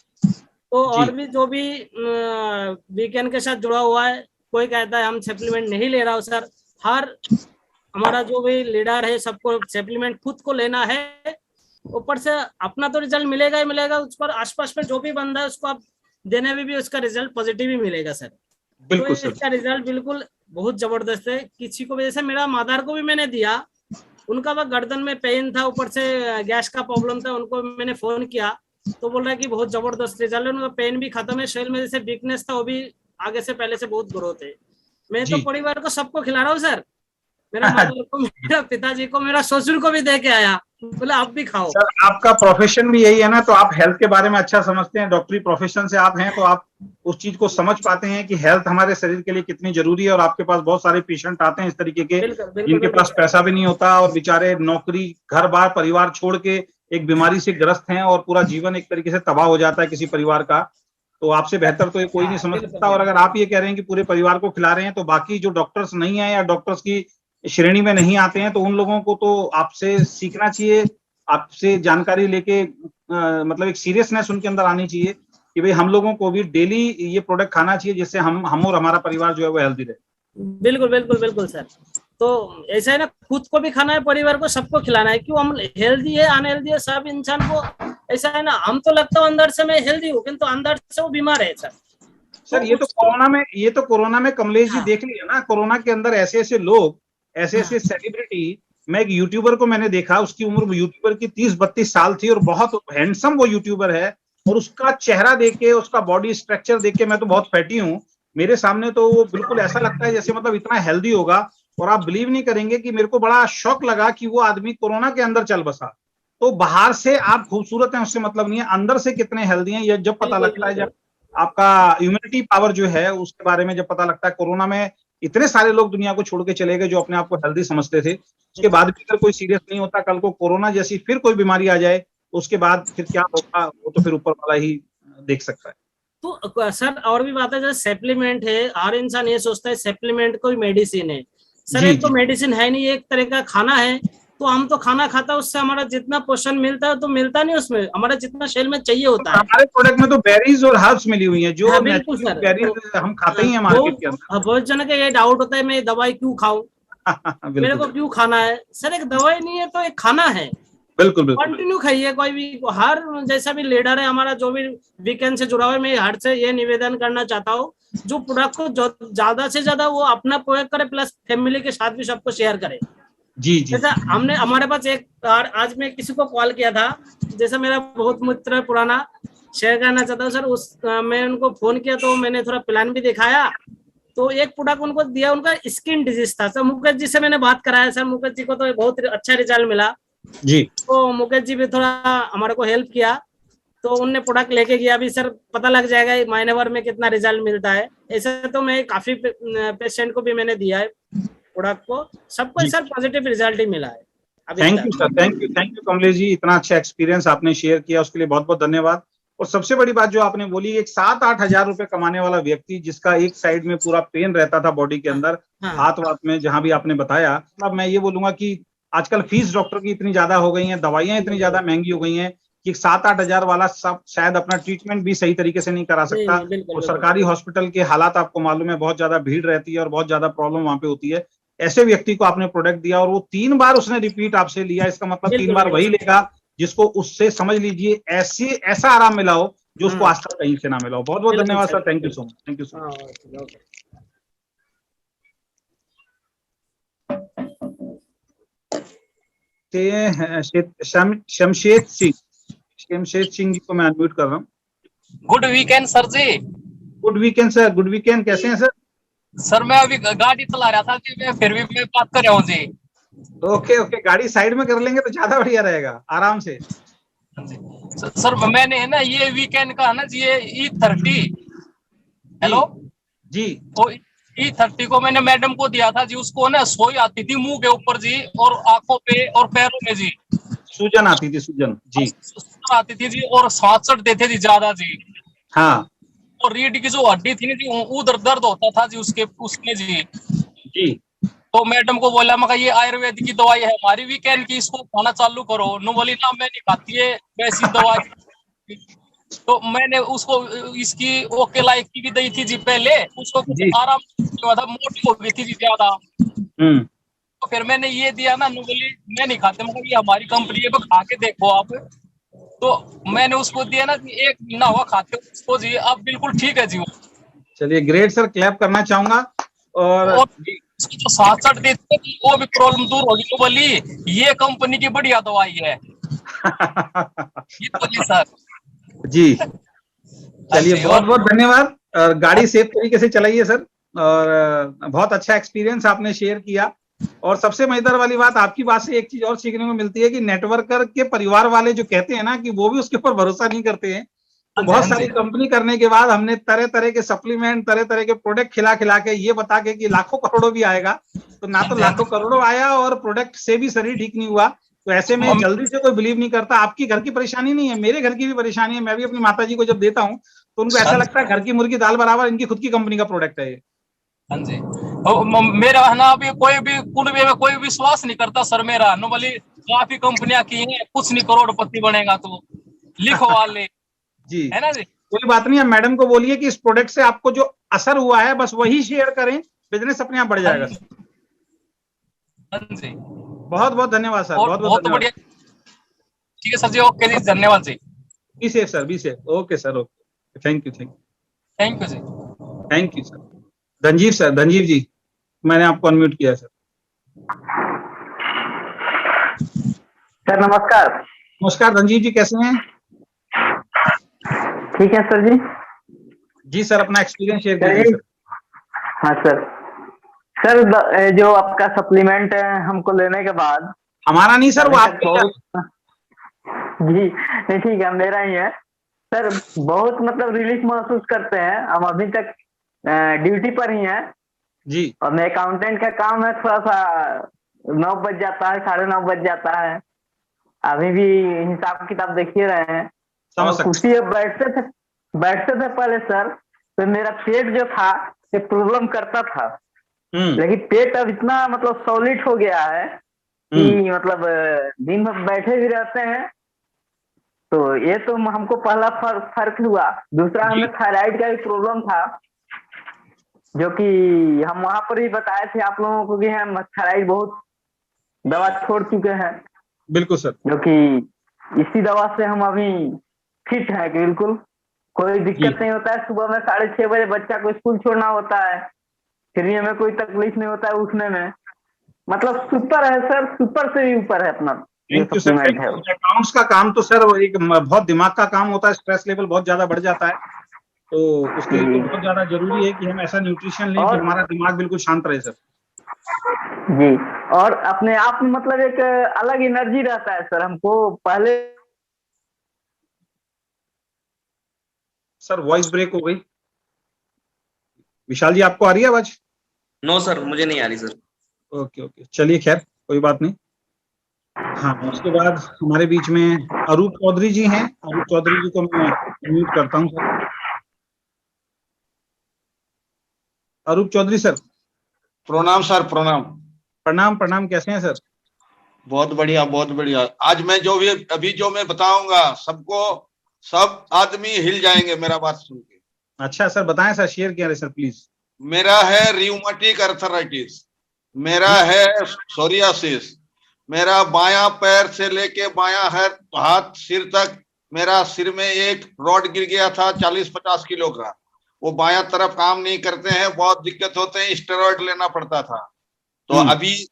S8: तो और भी जो भी वीकेंड के साथ जुड़ा हुआ है, कोई कहता है हम सप्लीमेंट नहीं ले रहा हूँ सर, हर हमारा जो भी लीडर है सबको सप्लीमेंट खुद को लेना है। ऊपर से अपना तो रिजल्ट मिलेगा ही मिलेगा, उस पर आसपास में जो भी बंदा है उसको आप देने में भी उसका रिजल्ट पॉजिटिव ही मिलेगा सर।
S2: बिल्कुल
S8: तो इसका रिजल्ट बिल्कुल बहुत जबरदस्त है। किसी को भी, जैसे मेरा मदर को भी मैंने दिया, उनका वह गर्दन में पेन था, ऊपर से गैस का प्रॉब्लम था, उनको मैंने फोन किया तो बोल रहा है कि बहुत जबरदस्त रिजल्ट है, उनका पेन भी खत्म है, शरीर में जैसे वीकनेस था वो भी आगे से पहले से बहुत ग्रोथ है। मैं तो परिवार को सबको खिला रहा हूँ सर, मेरा मदर को, मेरा पिताजी को, मेरा ससुर को भी दे के आया, बोले आप भी खाओ।
S2: सर आपका प्रोफेशन भी यही है ना, तो आप हेल्थ के बारे में अच्छा समझते हैं, डॉक्टरी प्रोफेशन से आप हैं, तो आप उस चीज को समझ पाते हैं कि हेल्थ हमारे शरीर के लिए कितनी जरूरी है। और आपके पास बहुत सारे पेशेंट आते हैं इस तरीके के, जिनके पास पैसा भी नहीं होता और बेचारे नौकरी घर बार परिवार छोड़ के एक बीमारी से ग्रस्त हैं, और पूरा जीवन एक तरीके से तबाह हो जाता है किसी परिवार का। तो आपसे बेहतर तो ये कोई नहीं समझ सकता। और अगर आप ये कह रहे हैं कि पूरे परिवार को खिला रहे हैं, तो बाकी जो डॉक्टर्स नहीं है या डॉक्टर्स की श्रेणी में नहीं आते हैं, तो उन लोगों को तो आपसे सीखना चाहिए, आपसे जानकारी लेके मतलब एक सीरियसनेस उनके अंदर आनी चाहिए कि भाई हम लोगों को भी डेली ये प्रोडक्ट खाना चाहिए, जिससे हम और हमारा परिवार जो है वो हेल्दी रहे।
S8: बिल्कुल बिल्कुल बिल्कुल सर। तो ऐसा है ना, खुद को भी खाना है, परिवार को सबको खिलाना है। क्यों, हम हेल्दी है अनहेल्दी है, सब इंसान को ऐसा है ना, हम तो लगता है अंदर से मैं हेल्दी हूँ, किंतु अंदर से वो बीमार है सर।
S2: सर ये तो कोरोना में कमलेश जी देख लिया ना, कोरोना के अंदर ऐसे ऐसे लोग, ऐसे ऐसे सेलिब्रिटी। मैं एक यूट्यूबर को मैंने देखा, उसकी उम्र यूट्यूबर की 30-32 साल थी और बहुत हैंडसम वो यूट्यूबर है, और उसका चेहरा देख के, उसका बॉडी स्ट्रक्चर देख के मैं तो बहुत फैटी हूँ, मेरे सामने तो वो बिल्कुल ऐसा लगता है जैसे मतलब इतना हेल्दी होगा। और आप बिलीव नहीं करेंगे कि मेरे को बड़ा शौक लगा कि वो आदमी कोरोना के अंदर चल बसा। तो बाहर से आप खूबसूरत हैं उससे मतलब नहीं है, अंदर से कितने हेल्दी हैं ये जब पता लगता है, जब आपका इम्यूनिटी पावर जो है उसके बारे में जब पता लगता है। कोरोना में इतने सारे लोग दुनिया को छोड़ के चले गए जो अपने आप को हेल्दी समझते थे, उसके बाद भी अगर कोई सीरियस नहीं होता, कल को कोरोना जैसी फिर कोई बीमारी आ जाए, उसके बाद फिर क्या होगा वो तो फिर ऊपर वाला ही देख सकता है।
S8: तो सर और भी बात है, जैसे सप्लीमेंट है, हर इंसान ये सोचता है सप्लीमेंट कोई मेडिसिन है सर। एक तो मेडिसिन है नहीं, एक तरह का खाना है। तो हम तो खाना खाता है, उससे हमारा जितना पोषण मिलता है तो मिलता नहीं, उसमें हमारा जितना शरीर में चाहिए होता है।
S2: हमारे प्रोडक्ट में तो बेरीज और हर्ब्स मिली हुई है, जो
S8: बिल्कुल सर,
S2: बेरीज हम खाते ही हैं मार्केट के अंदर।
S8: बहुत जन का ये डाउट होता है मैं दवाई क्यों खाऊं, मेरे को क्यों खाना है सर। एक दवाई नहीं है तो एक खाना है।
S2: बिल्कुल
S8: कंटिन्यू खाइए। कोई भी, हर जैसा भी लीडर है हमारा, जो भी वीकेंड से जुड़ा हुआ है, मैं हर से ये निवेदन करना चाहता हूँ, जो प्रोडक्ट को ज्यादा से ज्यादा वो अपना प्रयोग करे, प्लस फैमिली के साथ भी सबको शेयर करे।
S2: जी।
S8: जैसा हमने, हमारे पास एक आज मैं किसी को कॉल किया था, जैसा मेरा बहुत मित्र पुराना, शेयर करना चाहता हूँ सर। मैं उनको फोन किया तो मैंने थोड़ा प्लान भी दिखाया, तो एक प्रोडक्ट उनको दिया, उनका स्किन डिजीज था सर। मुकेश जी से मैंने बात कराया सर, मुकेश जी को तो बहुत अच्छा रिजल्ट मिला
S2: जी।
S8: तो मुकेश जी भी थोड़ा हमारे को हेल्प किया, तो उनने प्रोडक्ट लेके गया। अभी सर पता लग जाएगा महीने भर में कितना रिजल्ट मिलता है। ऐसे तो मैं काफी पेशेंट को भी मैंने दिया है प्रोडक्ट को, सबको सर पॉजिटिव रिजल्ट ही मिला है।
S2: Thank you sir, thank you Kamlesh ji, इतना अच्छा एक्सपीरियंस आपने शेयर किया उसके लिए बहुत बहुत धन्यवाद। और सबसे बड़ी बात जो आपने बोली, एक 7-8 हजार रुपए कमाने वाला व्यक्ति जिसका एक साइड में पूरा पेन रहता था बॉडी के अंदर, हाथ वाथ में, जहां भी आपने बताया। अब मैं ये बोलूंगा कि आजकल फीस डॉक्टर की इतनी ज्यादा हो गई है, दवाइयां इतनी ज्यादा महंगी हो गई हैं कि 7-8 हजार वाला सब शायद अपना ट्रीटमेंट भी सही तरीके से नहीं करा सकता। और सरकारी हॉस्पिटल के हालात आपको मालूम है, बहुत ज्यादा भीड़ रहती है और बहुत ज्यादा प्रॉब्लम वहां पे होती है। ऐसे व्यक्ति को आपने प्रोडक्ट दिया और वो 3 बार उसने रिपीट आपसे लिया, इसका मतलब 3 बार वही लेगा जिसको उससे समझ लीजिए ऐसा आराम मिला हो जो उसको आज तक कहीं से ना मिला हो। बहुत बहुत धन्यवाद sir, thank you so much, thank you so much. Shamshed Singh ji को मैं अनम्यूट कर रहा हूँ।
S9: गुड वीकेंड सर जी।
S2: Good weekend sir, good weekend, कैसे हैं सर?
S9: सर मैं अभी गाड़ी चला रहा था जी, मैं फिर भी मैं बात कर रहा हूँ जी।
S2: ओके ओके, गाड़ी साइड में कर लेंगे तो ज्यादा बढ़िया रहेगा, आराम से।
S9: सर मैंने है ना ये वीकेंड का है ना जी, ये E30 हेलो
S2: जी,
S9: तो E30 को मैंने मैडम को दिया था जी, उसको ना सोई आती थी मुंह के ऊपर जी, और आंखों पे और पैरों में जी
S2: सूजन आती थी, सूजन जी
S9: आती थी जी, और सांस चढ़ते थे जी ज्यादा जी।
S2: हाँ
S9: और रीढ़ की जो हड्डी थी ना जी, उधर दर्द होता था जी उसमें जी। तो मैडम को बोला, मैं ये आयुर्वेद की दवाई है हमारी वीकेंड की, इसको खाना चालू करो। नो बोली ना मैं नहीं खाती है वैसी दवाई। तो मैंने उसको इसकी ओके लाइक की भी दी थी जी पहले, उसको कुछ आराम हुआ था, मोटी हो गई थी जी ज्यादा। तो फिर मैंने ये दिया ना, नो बोली मैं नहीं खाते, मतलब ये हमारी कंपनी है, खा के देखो आप। तो मैंने उसको दिया ना कि 1 महीना हुआ खाते उसको जी, अब बिल्कुल ठीक है जी।
S2: चलिए ग्रेट सर, क्लैप करना चाहूंगा। और
S9: जो 67 देते वो भी प्रॉब्लम दूर होगी। तो बोली ये कंपनी की बढ़िया दवाई है ये बोली सर
S2: जी। चलिए बहुत बहुत धन्यवाद, और गाड़ी सेफ तरीके से चलाइए सर। और बहुत अच्छा एक्सपीरियंस आपने शेयर किया। और सबसे मजेदार वाली बात, आपकी बात से एक चीज और सीखने को मिलती है कि नेटवर्कर के परिवार वाले जो कहते हैं ना कि वो भी उसके ऊपर भरोसा नहीं करते हैं। तो बहुत सारी कंपनी करने के बाद हमने तरह तरह के सप्लीमेंट, तरह तरह के प्रोडक्ट खिला के ये बता के कि लाखों करोड़ों भी आएगा, तो ना तो लाखों करोड़ों आया और प्रोडक्ट से भी शरीर ठीक नहीं हुआ। तो ऐसे में जल्दी से कोई बिलीव नहीं करता। आपकी घर की परेशानी नहीं है, मेरे घर की भी परेशानी है। मैं भी अपनी माताजी को जब देता हूँ तो उनको ऐसा लगता है घर की मुर्गी दाल बराबर, इनकी खुद की कंपनी का प्रोडक्ट है ये।
S9: हाँ जी, मेरा है ना अभी कोई भी कुंडवे में कोई विश्वास नहीं करता सर मेरा। नॉर्मली काफी कंपनियां की हैं, कुछ नहीं करोड़पति बनेगा तो लिखो वाले
S2: जी
S9: है ना जी।
S2: कोई बात नहीं, आप मैडम को बोलिए कि इस प्रोडक्ट से आपको जो असर हुआ है बस वही शेयर करें, बिजनेस अपने आप बढ़ जाएगा।
S9: हाँ जी,
S2: बहुत बहुत धन्यवाद सर, बहुत बहुत
S9: बढ़िया। ठीक है सर जी, ओके जी, धन्यवाद जी।
S2: Be safe sir, be safe. Okay sir, okay, thank you, thank you,
S9: thank you जी,
S2: thank you sir. Dhanjeev sir, Dhanjeev ji, मैंने आपको अनम्यूट किया सर।
S10: सर नमस्कार।
S2: नमस्कार धनजीव जी, कैसे हैं?
S10: ठीक है सर जी।
S2: जी सर, अपना एक्सपीरियंस शेयर कीजिए सर।
S10: हाँ सर। सर जो आपका सप्लीमेंट हमको लेने के बाद,
S2: हमारा नहीं सर, वो आपका।
S10: जी ठीक है, मेरा ही है सर। बहुत मतलब रिलीफ महसूस करते हैं। हम अभी तक ड्यूटी पर ही हैं
S2: जी, और
S10: मैं अकाउंटेंट का काम है, थोड़ा सा 9 बज जाता है, 9:30 बज जाता है। अभी भी हिसाब किताब देखिए रहे हैं। कुर्सी बैठते थे पहले सर, तो मेरा पेट जो था एक प्रॉब्लम करता था, लेकिन पेट अब इतना मतलब सॉलिड हो गया है कि मतलब दिन भर बैठे भी रहते हैं। तो ये तो हमको पहला फर्क हुआ। दूसरा हमें थायराइड का भी प्रॉब्लम था, जो कि हम वहां पर ही बताए थे आप लोगों को कि हम थायराइड बहुत दवा छोड़ चुके हैं।
S2: बिल्कुल सर,
S10: जो कि इसी दवा से हम अभी फिट है, बिल्कुल कोई दिक्कत नहीं होता है। सुबह में 6:30 बजे बच्चा को स्कूल छोड़ना होता है, फिर भी हमें कोई तकलीफ नहीं होता है उठने में। मतलब सुपर है सर, सुपर से भी ऊपर है अपना सप्लीमेंट है।
S2: अकाउंट्स का काम तो सर एक बहुत दिमाग का काम होता है, स्ट्रेस लेवल बहुत ज्यादा बढ़ जाता है, तो उसके लिए बहुत ज्यादा जरूरी है कि हम ऐसा न्यूट्रिशन लें कि हमारा दिमाग बिल्कुल शांत रहे सर।
S10: जी, और अपने आप में मतलब एक अलग एनर्जी रहता है सर हमको। पहले
S2: सर वॉइस ब्रेक हो गई। विशाल जी, आपको आ रही है आवाज?
S1: नो सर, मुझे नहीं आ रही सर।
S2: ओके ओके, चलिए खैर कोई बात नहीं। हाँ, उसके बाद हमारे बीच में अरूप चौधरी जी हैं। अरूप चौधरी जी को मैं म्यूट करता हूँ सर। अरूप चौधरी सर।
S11: प्रणाम सर, प्रणाम।
S2: प्रणाम प्रणाम, कैसे हैं सर?
S11: बहुत बढ़िया, बहुत बढ़िया। आज मैं जो भी अभी जो मैं बताऊंगा सबको, सब आदमी हिल जाएंगे मेरा बात सुन के।
S2: अच्छा सर, बताएं सर, शेयर किया सर प्लीज।
S11: मेरा है रियूमेटिक अर्थराइटिस, मेरा है सोरियासिस, मेरा बायां पैर से लेके बायां हाथ सिर तक, मेरा सिर में एक रॉड गिर गया था 40-50 किलो का, वो बायां तरफ काम नहीं करते हैं, बहुत दिक्कत होते हैं, स्टेरॉइड लेना पड़ता था। तो अभी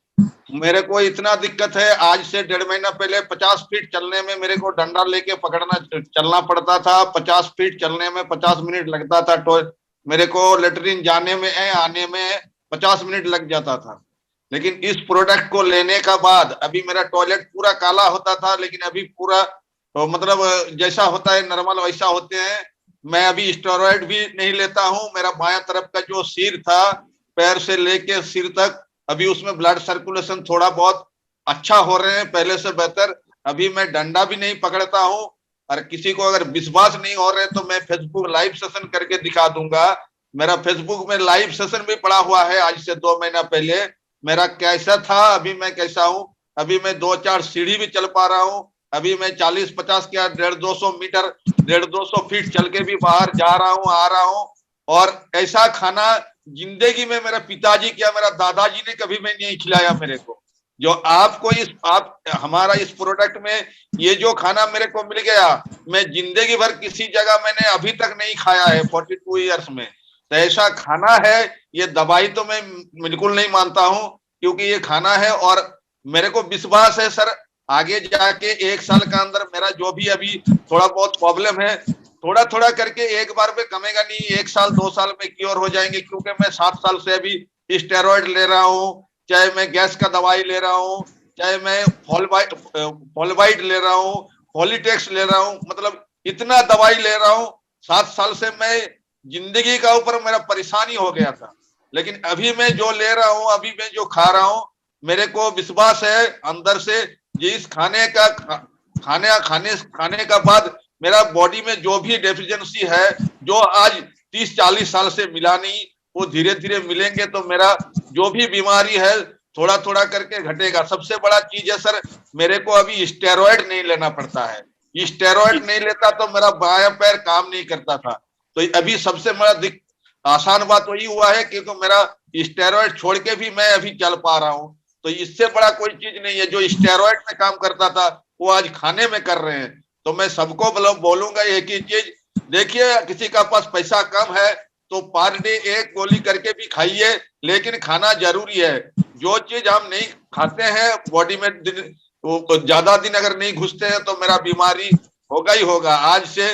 S11: मेरे को इतना दिक्कत है, आज से 1.5 महीना पहले 50 फीट चलने में मेरे को डंडा लेके पकड़ना चलना पड़ता था। 50 फीट चलने में 50 मिनट लगता था। तो मेरे को लेटरिन जाने में आने में 50 मिनट लग जाता था। लेकिन इस प्रोडक्ट को लेने का बाद अभी मेरा टॉयलेट पूरा काला होता था, लेकिन अभी पूरा तो मतलब जैसा होता है नॉर्मल वैसा होते हैं। मैं अभी स्टेरॉइड भी नहीं लेता हूँ। मेरा बायां तरफ का जो सिर था, पैर से लेके सिर तक, अभी उसमें ब्लड सर्कुलेशन थोड़ा बहुत अच्छा हो रहे हैं, पहले से बेहतर। अभी मैं डंडा भी नहीं पकड़ता हूँ। और किसी को अगर विश्वास नहीं हो रहे तो मैं फेसबुक लाइव सेशन करके दिखा दूंगा। मेरा फेसबुक में लाइव सेशन भी पड़ा हुआ है आज से 2 महीना पहले। मेरा कैसा था, अभी मैं कैसा हूँ। अभी मैं 2-4 सीढ़ी भी चल पा रहा हूँ। अभी मैं 40-50 क्या 150-200 मीटर 150-200 फीट चल के भी बाहर जा रहा हूँ, आ रहा हूँ। और ऐसा खाना जिंदगी में मेरा पिताजी क्या मेरा दादाजी ने कभी भी नहीं खिलाया मेरे को। जो आपको हमारा इस प्रोडक्ट में ये जो खाना मेरे को मिल गया, मैं जिंदगी भर किसी जगह मैंने अभी तक नहीं खाया है 42 ईयर्स में। तो ऐसा खाना है, ये दवाई तो मैं बिल्कुल नहीं मानता हूँ, क्योंकि ये खाना है। और मेरे को विश्वास है सर, आगे जाके 1 साल का अंदर मेरा जो भी अभी थोड़ा बहुत प्रॉब्लम है, थोड़ा थोड़ा करके एक बार में कमेगा नहीं, 1 साल 2 साल में क्योर हो जाएंगे। क्योंकि मैं 7 साल से अभी स्टेरॉइड ले रहा हूँ, चाहे मैं गैस का दवाई ले रहा हूँ, चाहे मैं फॉलवाइड ले रहा हूँ, पॉलिटेक्स ले रहा हूँ, मतलब इतना दवाई ले रहा हूँ। 7 साल से मैं जिंदगी का ऊपर मेरा परेशानी हो गया था। लेकिन अभी मैं जो ले रहा हूँ, अभी मैं जो खा रहा हूँ, मेरे को विश्वास है अंदर से, जिस खाने का बाद मेरा बॉडी में जो भी डेफिशिएंसी है, जो आज 30-40 साल से मिला नहीं, वो धीरे धीरे मिलेंगे। तो मेरा जो भी बीमारी है थोड़ा थोड़ा करके घटेगा। सबसे बड़ा चीज है सर, मेरे को अभी स्टेरॉइड नहीं लेना पड़ता है। स्टेरॉइड नहीं लेता तो मेरा बायां पैर काम नहीं करता था। तो अभी सबसे बड़ा आसान बात वही हुआ है, क्योंकि मेरा स्टेरॉइड छोड़ के भी मैं अभी चल पा रहा हूँ। तो इससे बड़ा कोई चीज नहीं है। जो स्टेरॉइड में काम करता था वो आज खाने में कर रहे हैं। तो मैं सबको बोलूंगा एक ही चीज, देखिए किसी का पास पैसा कम है तो पर डे 1 गोली करके भी खाइए, लेकिन खाना जरूरी है। जो चीज हम नहीं खाते हैं बॉडी में ज्यादा दिन अगर नहीं घुसते हैं तो मेरा बीमारी होगा ही होगा। आज से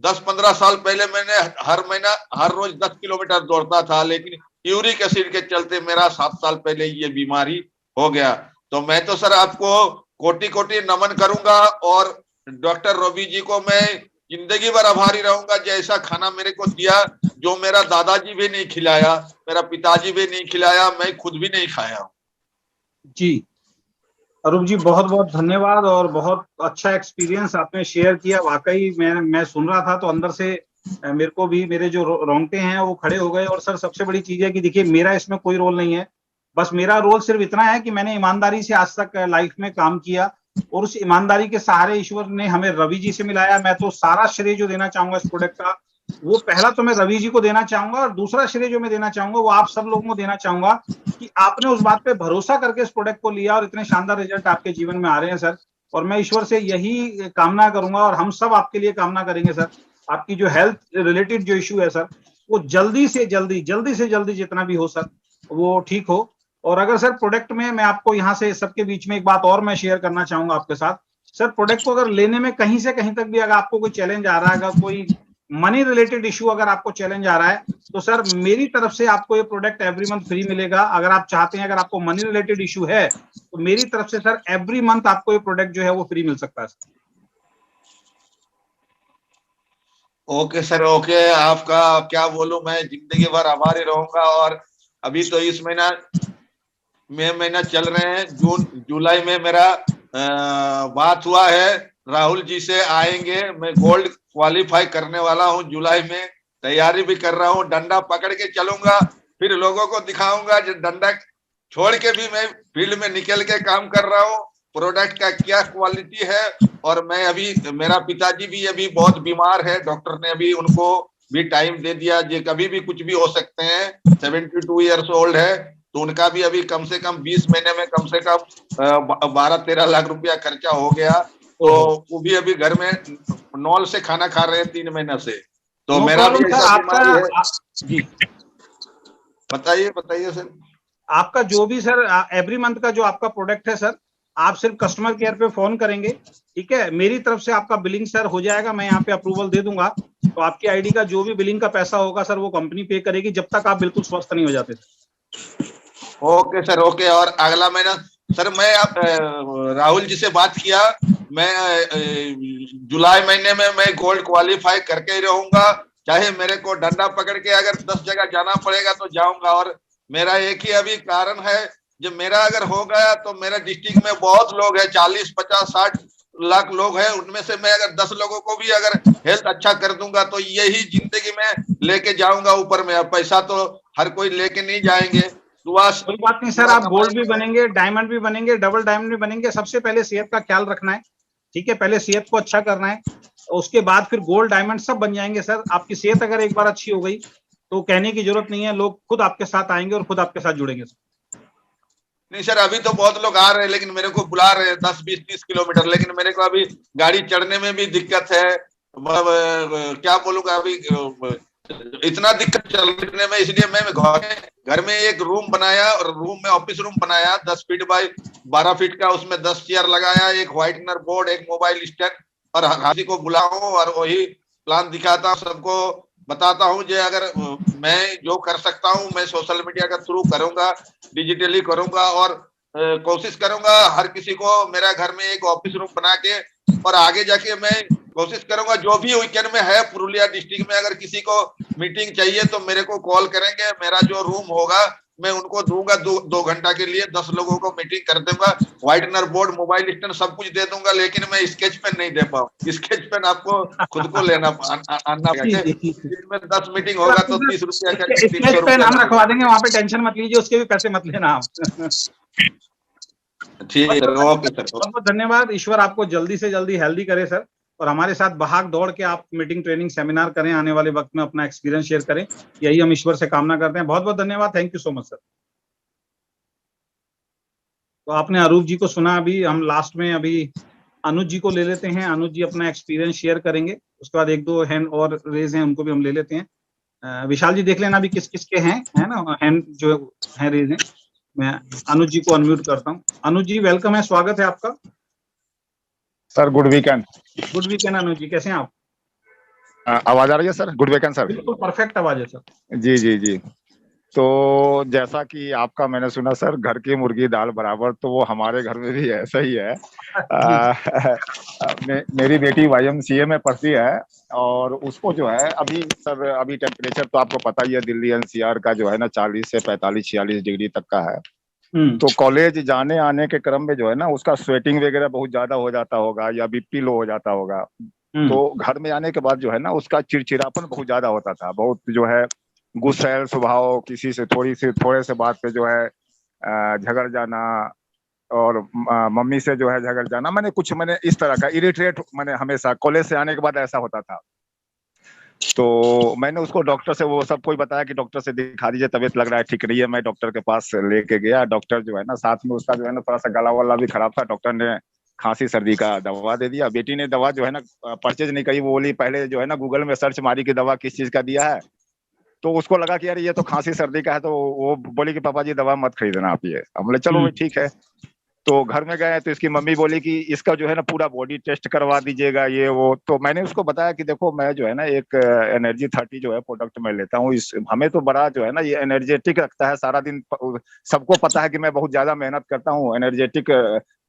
S11: 10-15 साल पहले मैंने हर रोज 10 किलोमीटर दौड़ता था, लेकिन यूरिक एसिड के चलते मेरा 7 साल पहले ये बीमारी हो गया। तो मैं तो सर आपको कोटि कोटि नमन करूंगा, और डॉक्टर रवि जी को मैं जिंदगी भर आभारी रहूंगा। जैसा खाना मेरे को दिया, जो मेरा दादाजी भी नहीं खिलाया, मेरा पिताजी भी नहीं खिलाया, मैं खुद भी नहीं खाया।
S2: जी अरूप जी, बहुत बहुत धन्यवाद, और बहुत अच्छा एक्सपीरियंस आपने शेयर किया। वाकई मैं सुन रहा था तो अंदर से मेरे को भी, मेरे जो रोंगटे हैं वो खड़े हो गए। और सर सबसे बड़ी चीज है कि देखिए, मेरा इसमें कोई रोल नहीं है। बस मेरा रोल सिर्फ इतना है कि मैंने ईमानदारी से आज तक लाइफ में काम किया, और उस ईमानदारी के सहारे ईश्वर ने हमें रवि जी से मिलाया। मैं तो सारा श्रेय जो देना चाहूंगा इस प्रोडक्ट का, वो पहला तो मैं रवि जी को देना चाहूंगा, और दूसरा श्रेय जो मैं देना चाहूंगा वो आप सब लोगों को देना चाहूंगा कि आपने उस बात पे भरोसा करके इस प्रोडक्ट को लिया, और इतने शानदार रिजल्ट आपके जीवन में आ रहे हैं सर। और मैं ईश्वर से यही कामना करूंगा, और हम सब आपके लिए कामना करेंगे सर, आपकी जो हेल्थ रिलेटेड जो इश्यू है सर, वो जल्दी से जल्दी जितना भी हो सर वो ठीक हो। और अगर सर प्रोडक्ट में, मैं आपको यहाँ से सबके बीच में एक बात और मैं शेयर करना चाहूंगा आपके साथ सर, प्रोडक्ट को अगर लेने में कहीं से कहीं तक भी अगर आपको कोई चैलेंज आ रहा है, अगर कोई मनी रिलेटेड इश्यू अगर आपको चैलेंज आ रहा है, तो सर मेरी तरफ से आपको ये प्रोडक्ट एवरी मंथ फ्री मिलेगा। अगर आप चाहते हैं, अगर आपको मनी रिलेटेड इश्यू है, तो मेरी तरफ से सर एवरी मंथ आपको ये प्रोडक्ट जो है वो फ्री मिल सकता है सर।
S11: Okay sir, okay. आपका क्या बोलूं, मैं जिंदगी भर आभारी रहूंगा। और अभी तो इस महीना चल रहे हैं, जुलाई में मेरा बात हुआ है राहुल जी से, आएंगे। मैं गोल्ड क्वालिफाई करने वाला हूं जुलाई में, तैयारी भी कर रहा हूं। डंडा पकड़ के चलूंगा, फिर लोगों को दिखाऊंगा। जो डंडा छोड़ के भी मैं फील्ड में निकल के काम कर रहा हूं, प्रोडक्ट का क्या क्वालिटी है। और मैं अभी, मेरा पिताजी भी अभी बहुत बीमार है, डॉक्टर ने अभी उनको भी टाइम दे दिया, ये कभी भी कुछ भी हो सकते हैं। 72 ईयर्स ओल्ड है, तो उनका भी अभी कम से कम 20 महीने में कम से कम 12-13 लाख रुपया खर्चा हो गया। तो वो भी अभी घर में नॉल से खाना खा रहे हैं 3 महीने से। तो मेरा भी ऐसा बीमारी है जी। बताइए सर।
S2: आपका जो भी सर एवरी मंथ का जो आपका प्रोडक्ट है सर, आप सिर्फ कस्टमर केयर पे फोन करेंगे, ठीक है। मेरी तरफ से आपका बिलिंग सर हो जाएगा, मैं यहाँ पे अप्रूवल दे दूंगा। तो आपकी आईडी का जो भी बिलिंग का पैसा होगा सर, वो कंपनी पे करेगी जब तक आप बिल्कुल स्वस्थ नहीं हो जाते।
S11: Okay sir, okay. और अगला महीना सर मैं राहुल जी से बात किया, मैं जुलाई महीने में मैं गोल्ड क्वालिफाई करके ही रहूंगा, चाहे मेरे को डंडा पकड़ के अगर 10 जगह जाना पड़ेगा तो जाऊंगा। और मेरा एक ही अभी कारण है, जब मेरा अगर हो गया तो मेरे डिस्ट्रिक्ट में बहुत लोग हैं, 40, 50, 60 लाख लोग हैं, उनमें से मैं अगर 10 लोगों को भी अगर हेल्थ अच्छा कर दूंगा तो यही जिंदगी में लेके जाऊंगा ऊपर में। अब पैसा तो हर कोई लेके नहीं जाएंगे।
S2: कोई बात नहीं सर, आप गोल्ड भी बनेंगे, डायमंड भी बनेंगे, डबल डायमंड भी बनेंगे। सबसे पहले सेहत का ख्याल रखना है, ठीक है। पहले सेहत को अच्छा करना है, उसके बाद फिर गोल्ड डायमंड सब बन जाएंगे सर। आपकी सेहत अगर एक बार अच्छी हो गई तो कहने की जरूरत नहीं है, लोग खुद आपके साथ आएंगे और खुद आपके साथ जुड़ेंगे सर।
S11: नहीं सर, अभी तो बहुत लोग आ रहे हैं, लेकिन मेरे को बुला रहे हैं 10, 20, 30 किलोमीटर, लेकिन मेरे को अभी गाड़ी चढ़ने में भी दिक्कत है। क्या बोलूंगा, अभी इतना दिक्कत चलने में, इसलिए मैं घर में एक रूम बनाया, और रूम में ऑफिस रूम बनाया 10 फीट बाय 12 फीट का। उसमें 10 चेयर लगाया, एक व्हाइटनर बोर्ड, एक मोबाइल स्टैंड, और हाथी को बुलाऊं और वही प्लान दिखाता हूं, सबको बताता हूं। जो अगर मैं जो कर सकता हूं मैं सोशल मीडिया के थ्रू करूंगा, डिजिटली करूंगा, और कोशिश करूंगा हर किसी को मेरा घर में एक ऑफिस रूम बना के, और आगे जाके मैं कोशिश करूंगा जो भी वीकेंड में है पुरुलिया डिस्ट्रिक्ट में अगर किसी को मीटिंग चाहिए तो मेरे को कॉल करेंगे। मेरा जो रूम होगा मैं उनको दूंगा 2 घंटा के लिए, 10 लोगों को मीटिंग कर दूंगा, व्हाइटनर बोर्ड, मोबाइल स्टैंड सब कुछ दे दूंगा, लेकिन मैं स्केच पेन नहीं दे पाऊँ। स्केच पेन आपको खुद को लेना आना पड़ेगा। दिन में 10 मीटिंग होगा तो 30 रुपया का
S2: स्केच पेन हम रखवा देंगे, वहां पे टेंशन मत लीजिए, उसके भी पैसे मत लेना आप।
S11: ठीक है, ओके सर,
S2: बहुत बहुत धन्यवाद। ईश्वर आपको जल्दी से जल्दी हेल्दी करे सर, और हमारे साथ भाग दौड़ के आप मीटिंग, ट्रेनिंग, सेमिनार करें, आने वाले वक्त में अपना एक्सपीरियंस शेयर करें, यही हम ईश्वर से कामना करते हैं। बहुत बहुत धन्यवाद, thank you so much sir. तो आपने अरूप जी को सुना, अभी हम लास्ट में अभी अनुज जी को ले लेते हैं। अनुज जी अपना एक्सपीरियंस शेयर करेंगे, उसके बाद 1-2 हैंड और रेज हैं, उनको भी हम ले लेते हैं। विशाल जी देख लेना अभी किस किस के हैं, है ना, हैंड जो है रेज हैं। मैं अनुज जी को अनम्यूट करता हूँ। अनुज जी वेलकम है, स्वागत है आपका
S12: sir. Good weekend.
S2: Good weekend Anuj ji, कैसे हैं आप?
S12: आवाज आ रही है सर? Good weekend sir.
S2: बिल्कुल परफेक्ट आवाज है सर।
S12: जी जी जी। तो जैसा कि आपका मैंने सुना सर, घर की मुर्गी दाल बराबर, तो वो हमारे घर में भी ऐसा ही है। मेरी बेटी YMCA में पढ़ती है, और उसको जो है अभी सर, अभी टेम्परेचर तो आपको पता ही है, दिल्ली NCR का जो है ना 40 से 45-46 डिग्री तक का है। तो कॉलेज जाने आने के क्रम में जो है ना उसका स्वेटिंग वगैरह बहुत ज्यादा हो जाता होगा, या BP लो हो जाता होगा। तो घर में आने के बाद जो है ना उसका चिड़चिड़ापन बहुत ज्यादा होता था, बहुत जो है गुस्सैल स्वभाव, किसी से थोड़े से बात पे जो है झगड़ जाना, और मम्मी से जो है झगड़ जाना, मैंने इस तरह का इरिटेट मैंने हमेशा कॉलेज से आने के बाद ऐसा होता था। तो मैंने उसको डॉक्टर से, वो सब कोई बताया कि डॉक्टर से दिखा दीजिए, तबीयत लग रहा है ठीक नहीं है। मैं डॉक्टर के पास लेके गया। डॉक्टर जो है ना, साथ में उसका जो है ना थोड़ा सा गला वाला भी खराब था, डॉक्टर ने खांसी सर्दी का दवा दे दिया। बेटी ने दवा जो है ना परचेज नहीं करी, वो बोली पहले जो है ना गूगल में सर्च मारी कि दवा किस चीज का दिया है। तो उसको लगा कि यार ये तो खांसी सर्दी का है, तो वो बोली कि पापा जी दवा मत खरीदना आप ये। हम बोले चलो ठीक है। तो घर में गए तो इसकी मम्मी बोली कि इसका जो है ना पूरा बॉडी टेस्ट करवा दीजिएगा, ये वो। तो मैंने उसको बताया कि देखो मैं जो है ना एक एनर्जी 30 जो है प्रोडक्ट मैं लेता हूँ, हमें तो बड़ा जो है ना ये एनर्जेटिक रखता है सारा दिन। सबको पता है कि मैं बहुत ज्यादा मेहनत करता हूँ, एनर्जेटिक।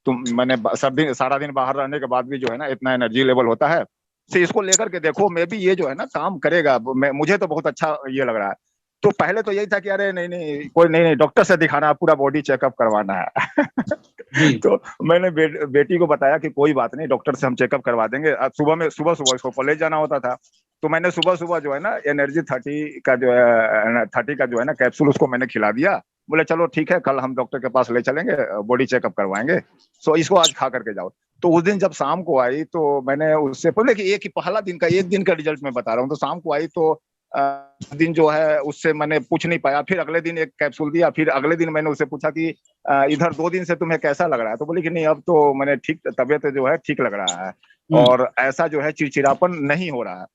S12: मैंने सारा दिन बाहर रहने के बाद भी जो है ना इतना एनर्जी लेवल होता है। से इसको लेकर के देखो, मैं भी ये जो है ना काम करेगा, मुझे तो बहुत अच्छा ये लग रहा है। तो पहले तो यही था कि अरे नहीं कोई नहीं, डॉक्टर से दिखाना है, पूरा बॉडी चेकअप करवाना है। तो मैंने बेटी को बताया कि कोई बात नहीं, डॉक्टर से हम चेकअप करवा देंगे। सुबह इसको कॉलेज जाना होता था, तो मैंने सुबह जो है ना एनर्जी 30 का जो है ना कैप्सूल उसको मैंने खिला दिया। बोले चलो ठीक है, कल हम डॉक्टर के पास ले चलेंगे, बॉडी चेकअप करवाएंगे, सो इसको आज खा करके जाओ। तो उस दिन जब शाम को आई तो मैंने उससे पहले कि एक दिन का रिजल्ट मैं बता रहा हूँ, तो शाम को आई तो दिन जो है उससे मैंने पूछ नहीं पाया। फिर अगले दिन एक कैप्सूल दिया, फिर अगले दिन मैंने उससे पूछा कि इधर 2 दिन से तुम्हें कैसा लग रहा है? तो बोली कि नहीं, अब तो मैंने ठीक, तबीयत जो है ठीक लग रहा है और ऐसा जो है चिड़चिड़ापन नहीं हो रहा है।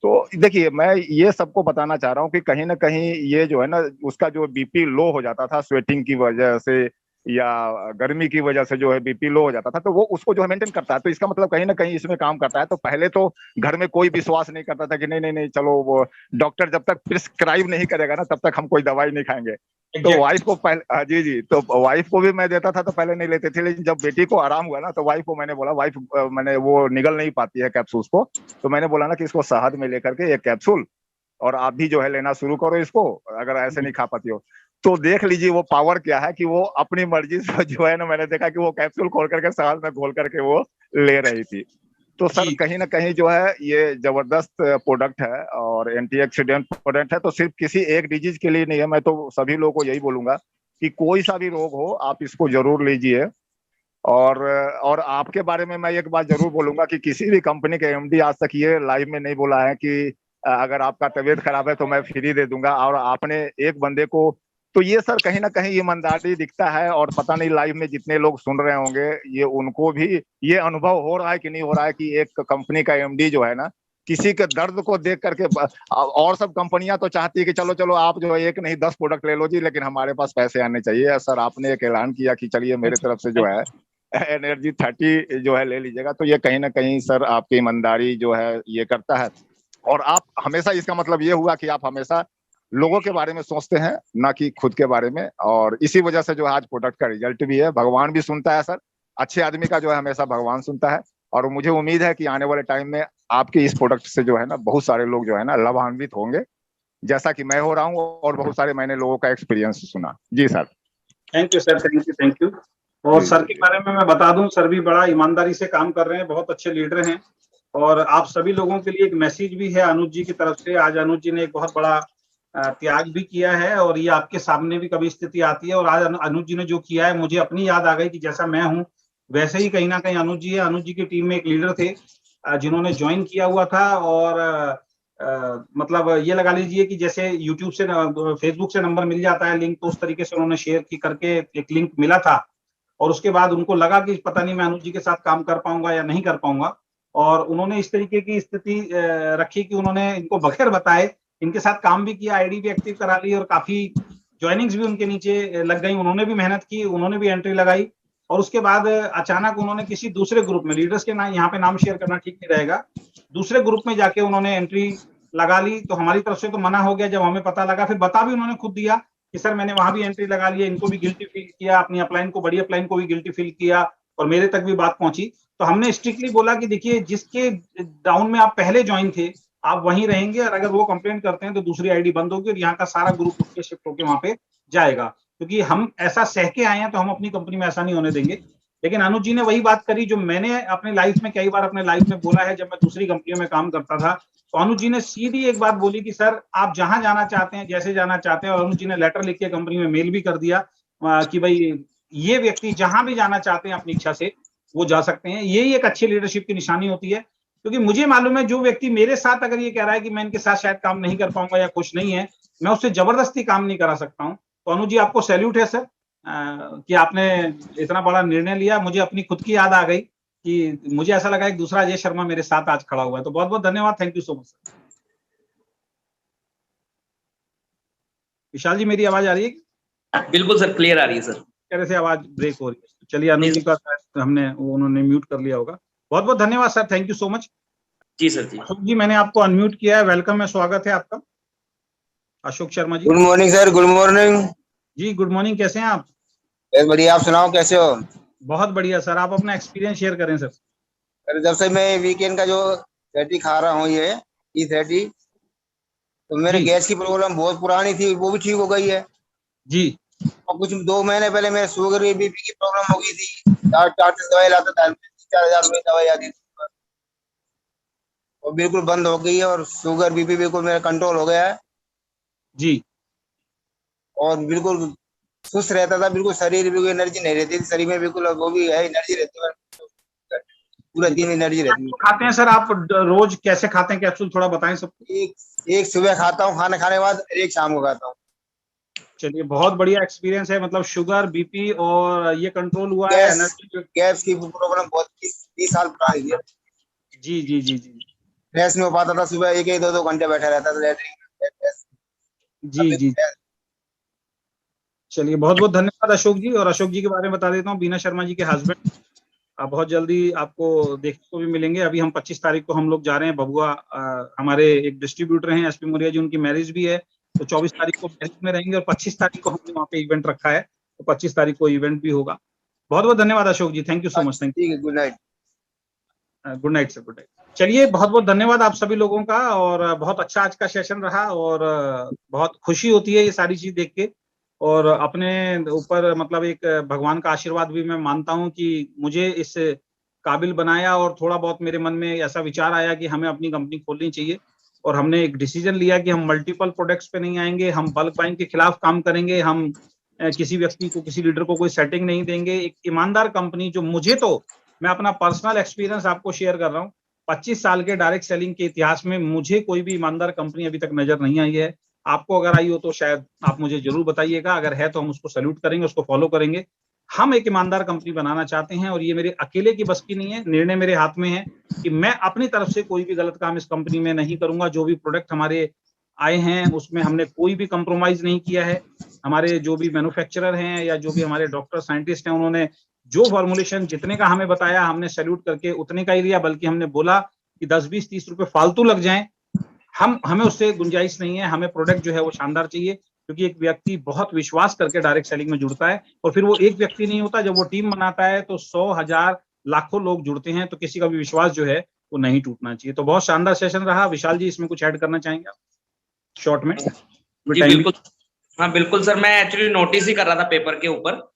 S12: तो देखिए, मैं ये सबको बताना चाह रहा हूँ कि कहीं ना कहीं ये जो है ना, उसका जो बीपी लो हो जाता था स्वेटिंग की वजह से या गर्मी की वजह से जो है बीपी लो हो जाता था, तो वो उसको जो है मेंटेन करता है। तो इसका मतलब कहीं ना कहीं इसमें काम करता है। तो पहले तो घर में कोई विश्वास नहीं करता था कि नहीं नहीं नहीं चलो, वो डॉक्टर जब तक प्रिस्क्राइब नहीं करेगा ना तब तक हम कोई दवाई नहीं खाएंगे। तो वाइफ को पहले, जी, तो वाइफ को भी मैं देता था तो पहले नहीं लेते थे, लेकिन जब बेटी को आराम हुआ ना तो वाइफ को मैंने बोला, वाइफ मैंने वो निगल नहीं पाती है कैप्सूल को, तो मैंने बोला ना कि इसको शहद में लेकर के एक कैप्सूल और आप भी जो है लेना शुरू करो इसको, अगर ऐसे नहीं खा पाती हो तो। देख लीजिए वो पावर क्या है कि वो अपनी मर्जी से जो है ना, मैंने देखा कि वो कैप्सूल खोल करके शहद में घोल करके वो ले रही थी। तो सर कहीं ना कहीं जो है ये जबरदस्त प्रोडक्ट है और एंटीऑक्सीडेंट प्रोडक्ट है। तो सिर्फ किसी एक डिजीज के लिए नहीं है, मैं तो सभी लोगों को यही बोलूंगा कि कोई सा भी रोग हो आप इसको जरूर लीजिए। और आपके बारे में मैं एक बात जरूर बोलूंगा कि किसी भी कंपनी के एमडी आज तक ये लाइव में नहीं बोला है कि अगर आपका तबीयत खराब है तो मैं फ्री दे दूंगा। और आपने एक बंदे को, तो ये सर कहीं ना कहीं ईमानदारी दिखता है। और पता नहीं लाइव में जितने लोग सुन रहे होंगे ये उनको भी ये अनुभव हो रहा है कि नहीं हो रहा है कि एक कंपनी का एमडी जो है ना, किसी के दर्द को देख करके, और सब कंपनियां तो चाहती है कि चलो चलो आप जो है एक नहीं 10 प्रोडक्ट ले लो जी, लेकिन हमारे पास पैसे आने चाहिए। सर आपने एक ऐलान किया कि चलिए मेरे तरफ से जो है एनर्जी 30 जो है ले लीजिएगा, तो ये कहीं ना कहीं सर आपकी ईमानदारी जो है ये करता है। और आप हमेशा, इसका मतलब ये हुआ कि आप हमेशा लोगों के बारे में सोचते हैं ना कि खुद के बारे में, और इसी वजह से जो है आज प्रोडक्ट का रिजल्ट भी है। भगवान भी सुनता है सर, अच्छे आदमी का जो है हमेशा भगवान सुनता है। और मुझे उम्मीद है कि आने वाले टाइम में आपके इस प्रोडक्ट से जो है ना बहुत सारे लोग जो है ना लाभान्वित होंगे, जैसा कि मैं हो रहा हूँ और बहुत सारे मैंने लोगों का एक्सपीरियंस सुना। जी sir,
S2: thank you sir, thank you. और सर के बारे में मैं बता दूं, सर भी बड़ा ईमानदारी से काम कर रहे हैं, बहुत अच्छे लीडर हैं। और आप सभी लोगों के लिए एक मैसेज भी है अनुज जी की तरफ से। आज अनुज जी ने एक बहुत बड़ा त्याग भी किया है और ये आपके सामने भी कभी स्थिति आती है। और आज अनुज जी ने जो किया है, मुझे अपनी याद आ गई कि जैसा मैं हूँ वैसे ही कहीं ना कहीं अनुज जी है। अनुज जी की टीम में एक लीडर थे जिन्होंने ज्वाइन किया हुआ था। और मतलब ये लगा लीजिए कि जैसे यूट्यूब से, फेसबुक से नंबर मिल जाता है लिंक, तो उस तरीके से उन्होंने शेयर की करके एक लिंक मिला था। और उसके बाद उनको लगा कि पता नहीं मैं अनुज जी के साथ काम कर पाऊंगा या नहीं कर पाऊंगा। और उन्होंने इस तरीके की स्थिति रखी कि उन्होंने इनको बगैर बताए इनके साथ काम भी किया, आईडी भी एक्टिव करा ली और काफी ज्वाइनिंग्स भी उनके नीचे लग गई। उन्होंने भी मेहनत की, उन्होंने भी एंट्री लगाई। और उसके बाद अचानक उन्होंने किसी दूसरे ग्रुप में, लीडर्स के नाम यहाँ पे नाम शेयर करना ठीक नहीं रहेगा, दूसरे ग्रुप में जाके उन्होंने एंट्री लगा ली। तो हमारी तरफ से तो मना हो गया जब हमें पता लगा। फिर बता भी उन्होंने खुद दिया कि सर मैंने वहां भी एंट्री लगा लिया, इनको भी गिल्टी फील किया, अपनी अपलाइन को, बड़ी अपलाइन को भी गिल्टी फील किया और मेरे तक भी बात पहुंची। तो हमने स्ट्रिक्टली बोला कि देखिए जिसके डाउन में आप पहले ज्वाइन थे आप वहीं रहेंगे, और अगर वो कंप्लेंट करते हैं तो दूसरी आईडी बंद होगी और यहाँ का सारा ग्रुप उठ के शिफ्ट होकर वहां पे जाएगा। क्योंकि हम ऐसा सह के आए हैं तो हम अपनी कंपनी में ऐसा नहीं होने देंगे। लेकिन अनुज जी ने वही बात करी जो मैंने अपने लाइफ में कई बार अपने लाइफ में बोला है जब मैं दूसरी कंपनियों में काम करता था। तो अनुज जी ने सीधी एक बात बोली कि सर आप जहां जाना चाहते हैं, जैसे जाना चाहते हैं। और अनुज जी ने लेटर लिख के कंपनी में मेल भी कर दिया कि भाई ये व्यक्ति जहां भी जाना चाहते हैं अपनी इच्छा से वो जा सकते हैं। यही एक अच्छी लीडरशिप की निशानी होती है। क्योंकि मुझे मालूम है जो व्यक्ति मेरे साथ अगर ये कह रहा है कि मैं इनके साथ शायद काम नहीं कर पाऊंगा या खुश नहीं है, मैं उससे जबरदस्ती काम नहीं करा सकता हूं। तो अनुज जी आपको सैल्यूट है सर कि आपने इतना बड़ा निर्णय लिया। मुझे अपनी खुद की याद आ गई कि मुझे ऐसा लगा एक दूसरा अजय शर्मा मेरे साथ आज खड़ा हुआ है। तो बहुत बहुत धन्यवाद, thank you so much sir. Vishal ji मेरी आवाज आ रही है?
S1: बिल्कुल सर, क्लियर आ रही है सर।
S2: तरह से आवाज ब्रेक हो रही है। चलिए अनुज जी का हमने उन्होंने म्यूट कर लिया होगा। बहुत बहुत धन्यवाद sir, thank you so much.
S1: जी सर। जी
S2: अशोक जी मैंने आपको अनम्यूट किया है, वेलकम है, स्वागत है आपका। Ashok Sharma ji.
S13: Good morning sir. Good morning
S2: जी। गुड मॉर्निंग, कैसे हैं आप?
S13: बढ़िया, आप सुनाओ कैसे हो?
S2: बहुत बढ़िया सर, आप अपना एक्सपीरियंस शेयर करें सर।
S13: सर जब से मैं वीकेंड का जो 30 खा रहा हूँ, ये E30, तो मेरे गैस की प्रॉब्लम बहुत पुरानी थी, वो भी ठीक हो गई है
S2: जी।
S13: और कुछ 2 महीने पहले मेरे शुगर बीपी की प्रॉब्लम हो गई थी। 4 दवाई लाता था, 4,000 रुपए दवाई आती थी, वो बिल्कुल बंद हो गई है और शुगर बीपी बिल्कुल मेरा कंट्रोल हो गया है
S2: जी।
S13: और बिल्कुल सुस्त रहता था, बिल्कुल शरीर बिल्कुल एनर्जी नहीं रहती थी शरीर में, बिल्कुल वो भी है एनर्जी रहती है, पूरा दिन एनर्जी रहती है।
S2: खाते हैं सर आप रोज कैसे खाते हैं कैप्सूल, थोड़ा बताएं सब।
S13: एक सुबह खाता हूँ खाना खाने के बाद, एक शाम को खाता हूँ।
S2: चलिए बहुत बढ़िया एक्सपीरियंस है, मतलब शुगर बीपी और ये कंट्रोल हुआ है, एनर्जी
S13: गैस की प्रॉब्लम बहुत 20 साल पुरानी है।
S2: जी जी जी जी
S13: फ्रेश नहीं हो पाता था, सुबह एक 2 घंटे बैठा रहता था लैट्रिन।
S2: जी जी चलिए बहुत बहुत धन्यवाद अशोक जी। और अशोक जी के बारे में बता देता हूँ, बीना शर्मा जी के हस्बैंड, आप बहुत जल्दी आपको देखने को भी मिलेंगे। अभी हम 25 तारीख को हम लोग जा रहे हैं बबुआ, हमारे एक डिस्ट्रीब्यूटर हैं एसपी मौर्या जी, उनकी मैरिज भी है, तो 24 तारीख को मैरिज में रहेंगे और 25 तारीख को हमने वहाँ पे इवेंट रखा है, तो 25 तारीख को इवेंट भी होगा। बहुत बहुत धन्यवाद Ashok ji, thank you so much. Thank
S13: you, good night.
S2: Good night sir, good night. चलिए बहुत बहुत धन्यवाद आप सभी लोगों का, और बहुत अच्छा आज का सेशन रहा, और बहुत खुशी होती है ये सारी चीज देख के, और अपने ऊपर मतलब एक भगवान का आशीर्वाद भी मैं मानता हूं कि मुझे इस काबिल बनाया, और थोड़ा बहुत मेरे मन में ऐसा विचार आया कि हमें अपनी कंपनी खोलनी चाहिए, और हमने एक डिसीजन लिया कि हम मल्टीपल प्रोडक्ट्स पे नहीं आएंगे, हम बल्क बाइंग के खिलाफ काम करेंगे, हम किसी व्यक्ति को, किसी लीडर को कोई सेटिंग नहीं देंगे। एक ईमानदार कंपनी, जो मुझे, तो मैं अपना पर्सनल एक्सपीरियंस आपको शेयर कर रहा हूँ, 25 साल के डायरेक्ट सेलिंग के इतिहास में मुझे कोई भी ईमानदार कंपनी अभी तक नजर नहीं आई है। आपको अगर आई हो तो शायद आप मुझे जरूर बताइएगा, अगर है तो हम उसको सैल्यूट करेंगे, उसको फॉलो करेंगे। हम एक ईमानदार कंपनी बनाना चाहते हैं, और ये मेरे अकेले की बस की नहीं है, निर्णय मेरे हाथ में है कि मैं अपनी तरफ से कोई भी गलत काम इस कंपनी में नहीं करूंगा। जो भी प्रोडक्ट हमारे आए हैं उसमें हमने कोई भी कंप्रोमाइज नहीं किया है। हमारे जो भी मैन्युफैक्चरर हैं या जो भी हमारे डॉक्टर साइंटिस्ट हैं, उन्होंने जो फॉर्मुलेशन जितने का हमें बताया, हमने सैल्यूट करके उतने का ही लिया, बल्कि हमने बोला कि 10, 20, 30 रुपए फालतू लग जाएं, हमें उससे गुंजाइश नहीं है। हमें प्रोडक्ट जो है वो शानदार चाहिए, क्योंकि एक व्यक्ति बहुत विश्वास करके डायरेक्ट सेलिंग में जुड़ता है, और फिर वो एक व्यक्ति नहीं होता, जब वो टीम बनाता है तो 100, 1000, लाखों लोग जुड़ते हैं, तो किसी का भी विश्वास जो है वो नहीं टूटना चाहिए। तो बहुत शानदार सेशन रहा। विशाल जी, इसमें कुछ ऐड करना चाहेंगे आप शॉर्ट में?
S1: जी बिल्कुल, हाँ बिल्कुल सर, मैं एक्चुअली नोटिस ही कर रहा था पेपर के ऊपर।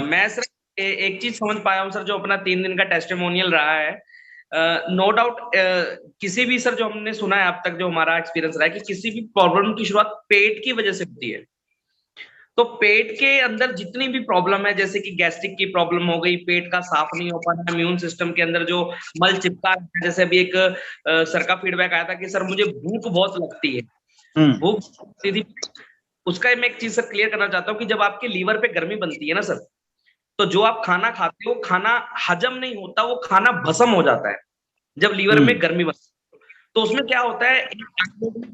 S1: मैं सर एक चीज समझ पाया हूँ सर, जो अपना 3 दिन का टेस्टिमोनियल रहा है, नो डाउट किसी भी सर, जो हमने सुना है अब तक, जो हमारा एक्सपीरियंस रहा है कि किसी भी प्रॉब्लम की शुरुआत पेट की वजह से होती है। तो पेट के अंदर जितनी भी प्रॉब्लम है, जैसे कि गैस्ट्रिक की प्रॉब्लम हो गई, पेट का साफ नहीं हो पाना, इम्यून सिस्टम के अंदर जो मल चिपका है, जैसे अभी एक सर का फीडबैक आया था कि सर मुझे भूख बहुत लगती है, भूख लगती थी, उसका मैं एक चीज सर क्लियर करना चाहता हूँ कि जब आपके लीवर पे गर्मी बनती है ना सर, तो जो आप खाना खाते हो, खाना हजम नहीं होता, वो खाना भस्म हो जाता है जब लीवर में गर्मी बनती है। तो उसमें क्या होता है,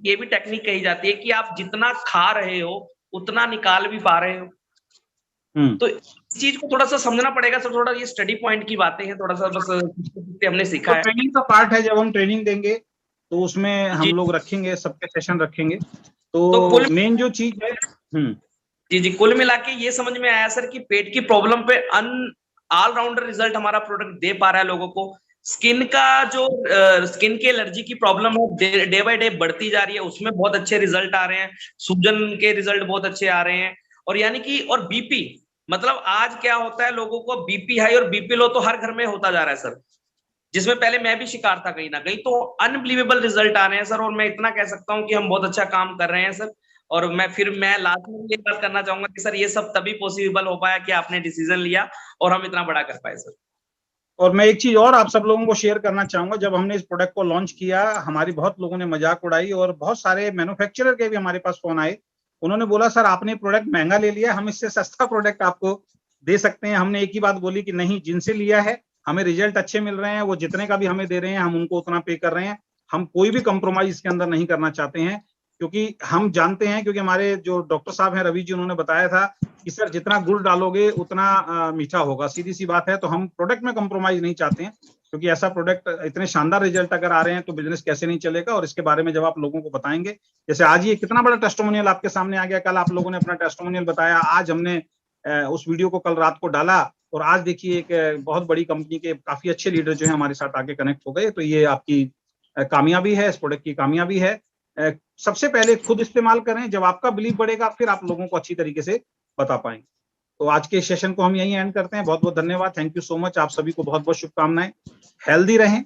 S1: ये भी टेक्निक कही जाती है कि आप जितना खा रहे हो उतना निकाल भी पा रहे हो। तो इस चीज को थोड़ा सा समझना पड़ेगा सर, थोड़ा ये स्टडी पॉइंट की बातें हैं, थोड़ा सा बस हमने सीखा है।
S2: ट्रेनिंग का पार्ट है, जब हम ट्रेनिंग देंगे तो उसमें हम लोग रखेंगे, सबके सेशन रखेंगे, तो मेन जो चीज है
S1: जी जी, कुल मिला के ये समझ में आया सर कि पेट की प्रॉब्लम पे ऑलराउंडर रिजल्ट हमारा प्रोडक्ट दे पा रहा है लोगों को। स्किन का जो स्किन के एलर्जी की प्रॉब्लम है, डे बाय डे बढ़ती जा रही है, उसमें बहुत अच्छे रिजल्ट आ रहे हैं, सूजन के रिजल्ट बहुत अच्छे आ रहे हैं। और यानी कि, और बीपी, मतलब आज क्या होता है, लोगों को बीपी हाई और बीपी लो तो हर घर में होता जा रहा है सर, जिसमें पहले मैं भी शिकार था कहीं ना कहीं। तो अनबिलीवेबल रिजल्ट आ रहे हैं सर, और मैं इतना कह सकता हूँ कि हम बहुत अच्छा काम कर रहे हैं सर। और मैं लास्ट में ये बात करना चाहूंगा कि सर ये सब तभी पॉसिबल हो पाया कि आपने डिसीजन लिया और हम इतना बड़ा कर पाए सर।
S2: और मैं एक चीज और आप सब लोगों को शेयर करना चाहूंगा, जब हमने इस प्रोडक्ट को लॉन्च किया, हमारी बहुत लोगों ने मजाक उड़ाई, और बहुत सारे मैन्युफैक्चरर के भी हमारे पास फोन आए, उन्होंने बोला सर आपने प्रोडक्ट महंगा ले लिया, हम इससे सस्ता प्रोडक्ट आपको दे सकते हैं। हमने एक ही बात बोली कि नहीं, जिनसे लिया है हमें रिजल्ट अच्छे मिल रहे हैं, वो जितने का भी हमें दे रहे हैं हम उनको उतना पे कर रहे हैं, हम कोई भी कंप्रोमाइज इसके अंदर नहीं करना चाहते हैं, क्योंकि हम जानते हैं, क्योंकि हमारे जो डॉक्टर साहब हैं रवि जी, उन्होंने बताया था कि सर जितना गुड़ डालोगे उतना मीठा होगा, सीधी सी बात है। तो हम प्रोडक्ट में कंप्रोमाइज नहीं चाहते हैं, क्योंकि ऐसा प्रोडक्ट, इतने शानदार रिजल्ट अगर आ रहे हैं तो बिजनेस कैसे नहीं चलेगा। और इसके बारे में जब आप लोगों को बताएंगे, जैसे आज ये कितना बड़ा टेस्टिमोनियल आपके सामने आ गया, कल आप लोगों ने अपना टेस्टिमोनियल बताया, आज हमने उस वीडियो को कल रात को डाला, और आज देखिए एक बहुत बड़ी कंपनी के काफी अच्छे लीडर जो है हमारे साथ आके कनेक्ट हो गए। तो ये आपकी कामयाबी है, इस प्रोडक्ट की कामयाबी है। सबसे पहले खुद इस्तेमाल करें, जब आपका बिलीव बढ़ेगा फिर आप लोगों को अच्छी तरीके से बता पाएंगे। तो आज के सेशन को हम यहीं एंड करते हैं। बहुत बहुत धन्यवाद, थैंक यू सो मच। आप सभी को बहुत बहुत शुभकामनाएं। हेल्दी रहें,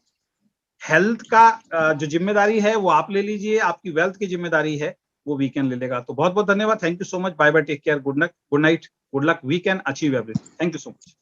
S2: हेल्थ का जो जिम्मेदारी है वो आप ले लीजिए, आपकी वेल्थ की जिम्मेदारी है वो वी कैन ले लेगा। तो बहुत बहुत धन्यवाद, thank you so much, bye bye, take care, good night, good night, good luck, we can achieve everything, thank you so much.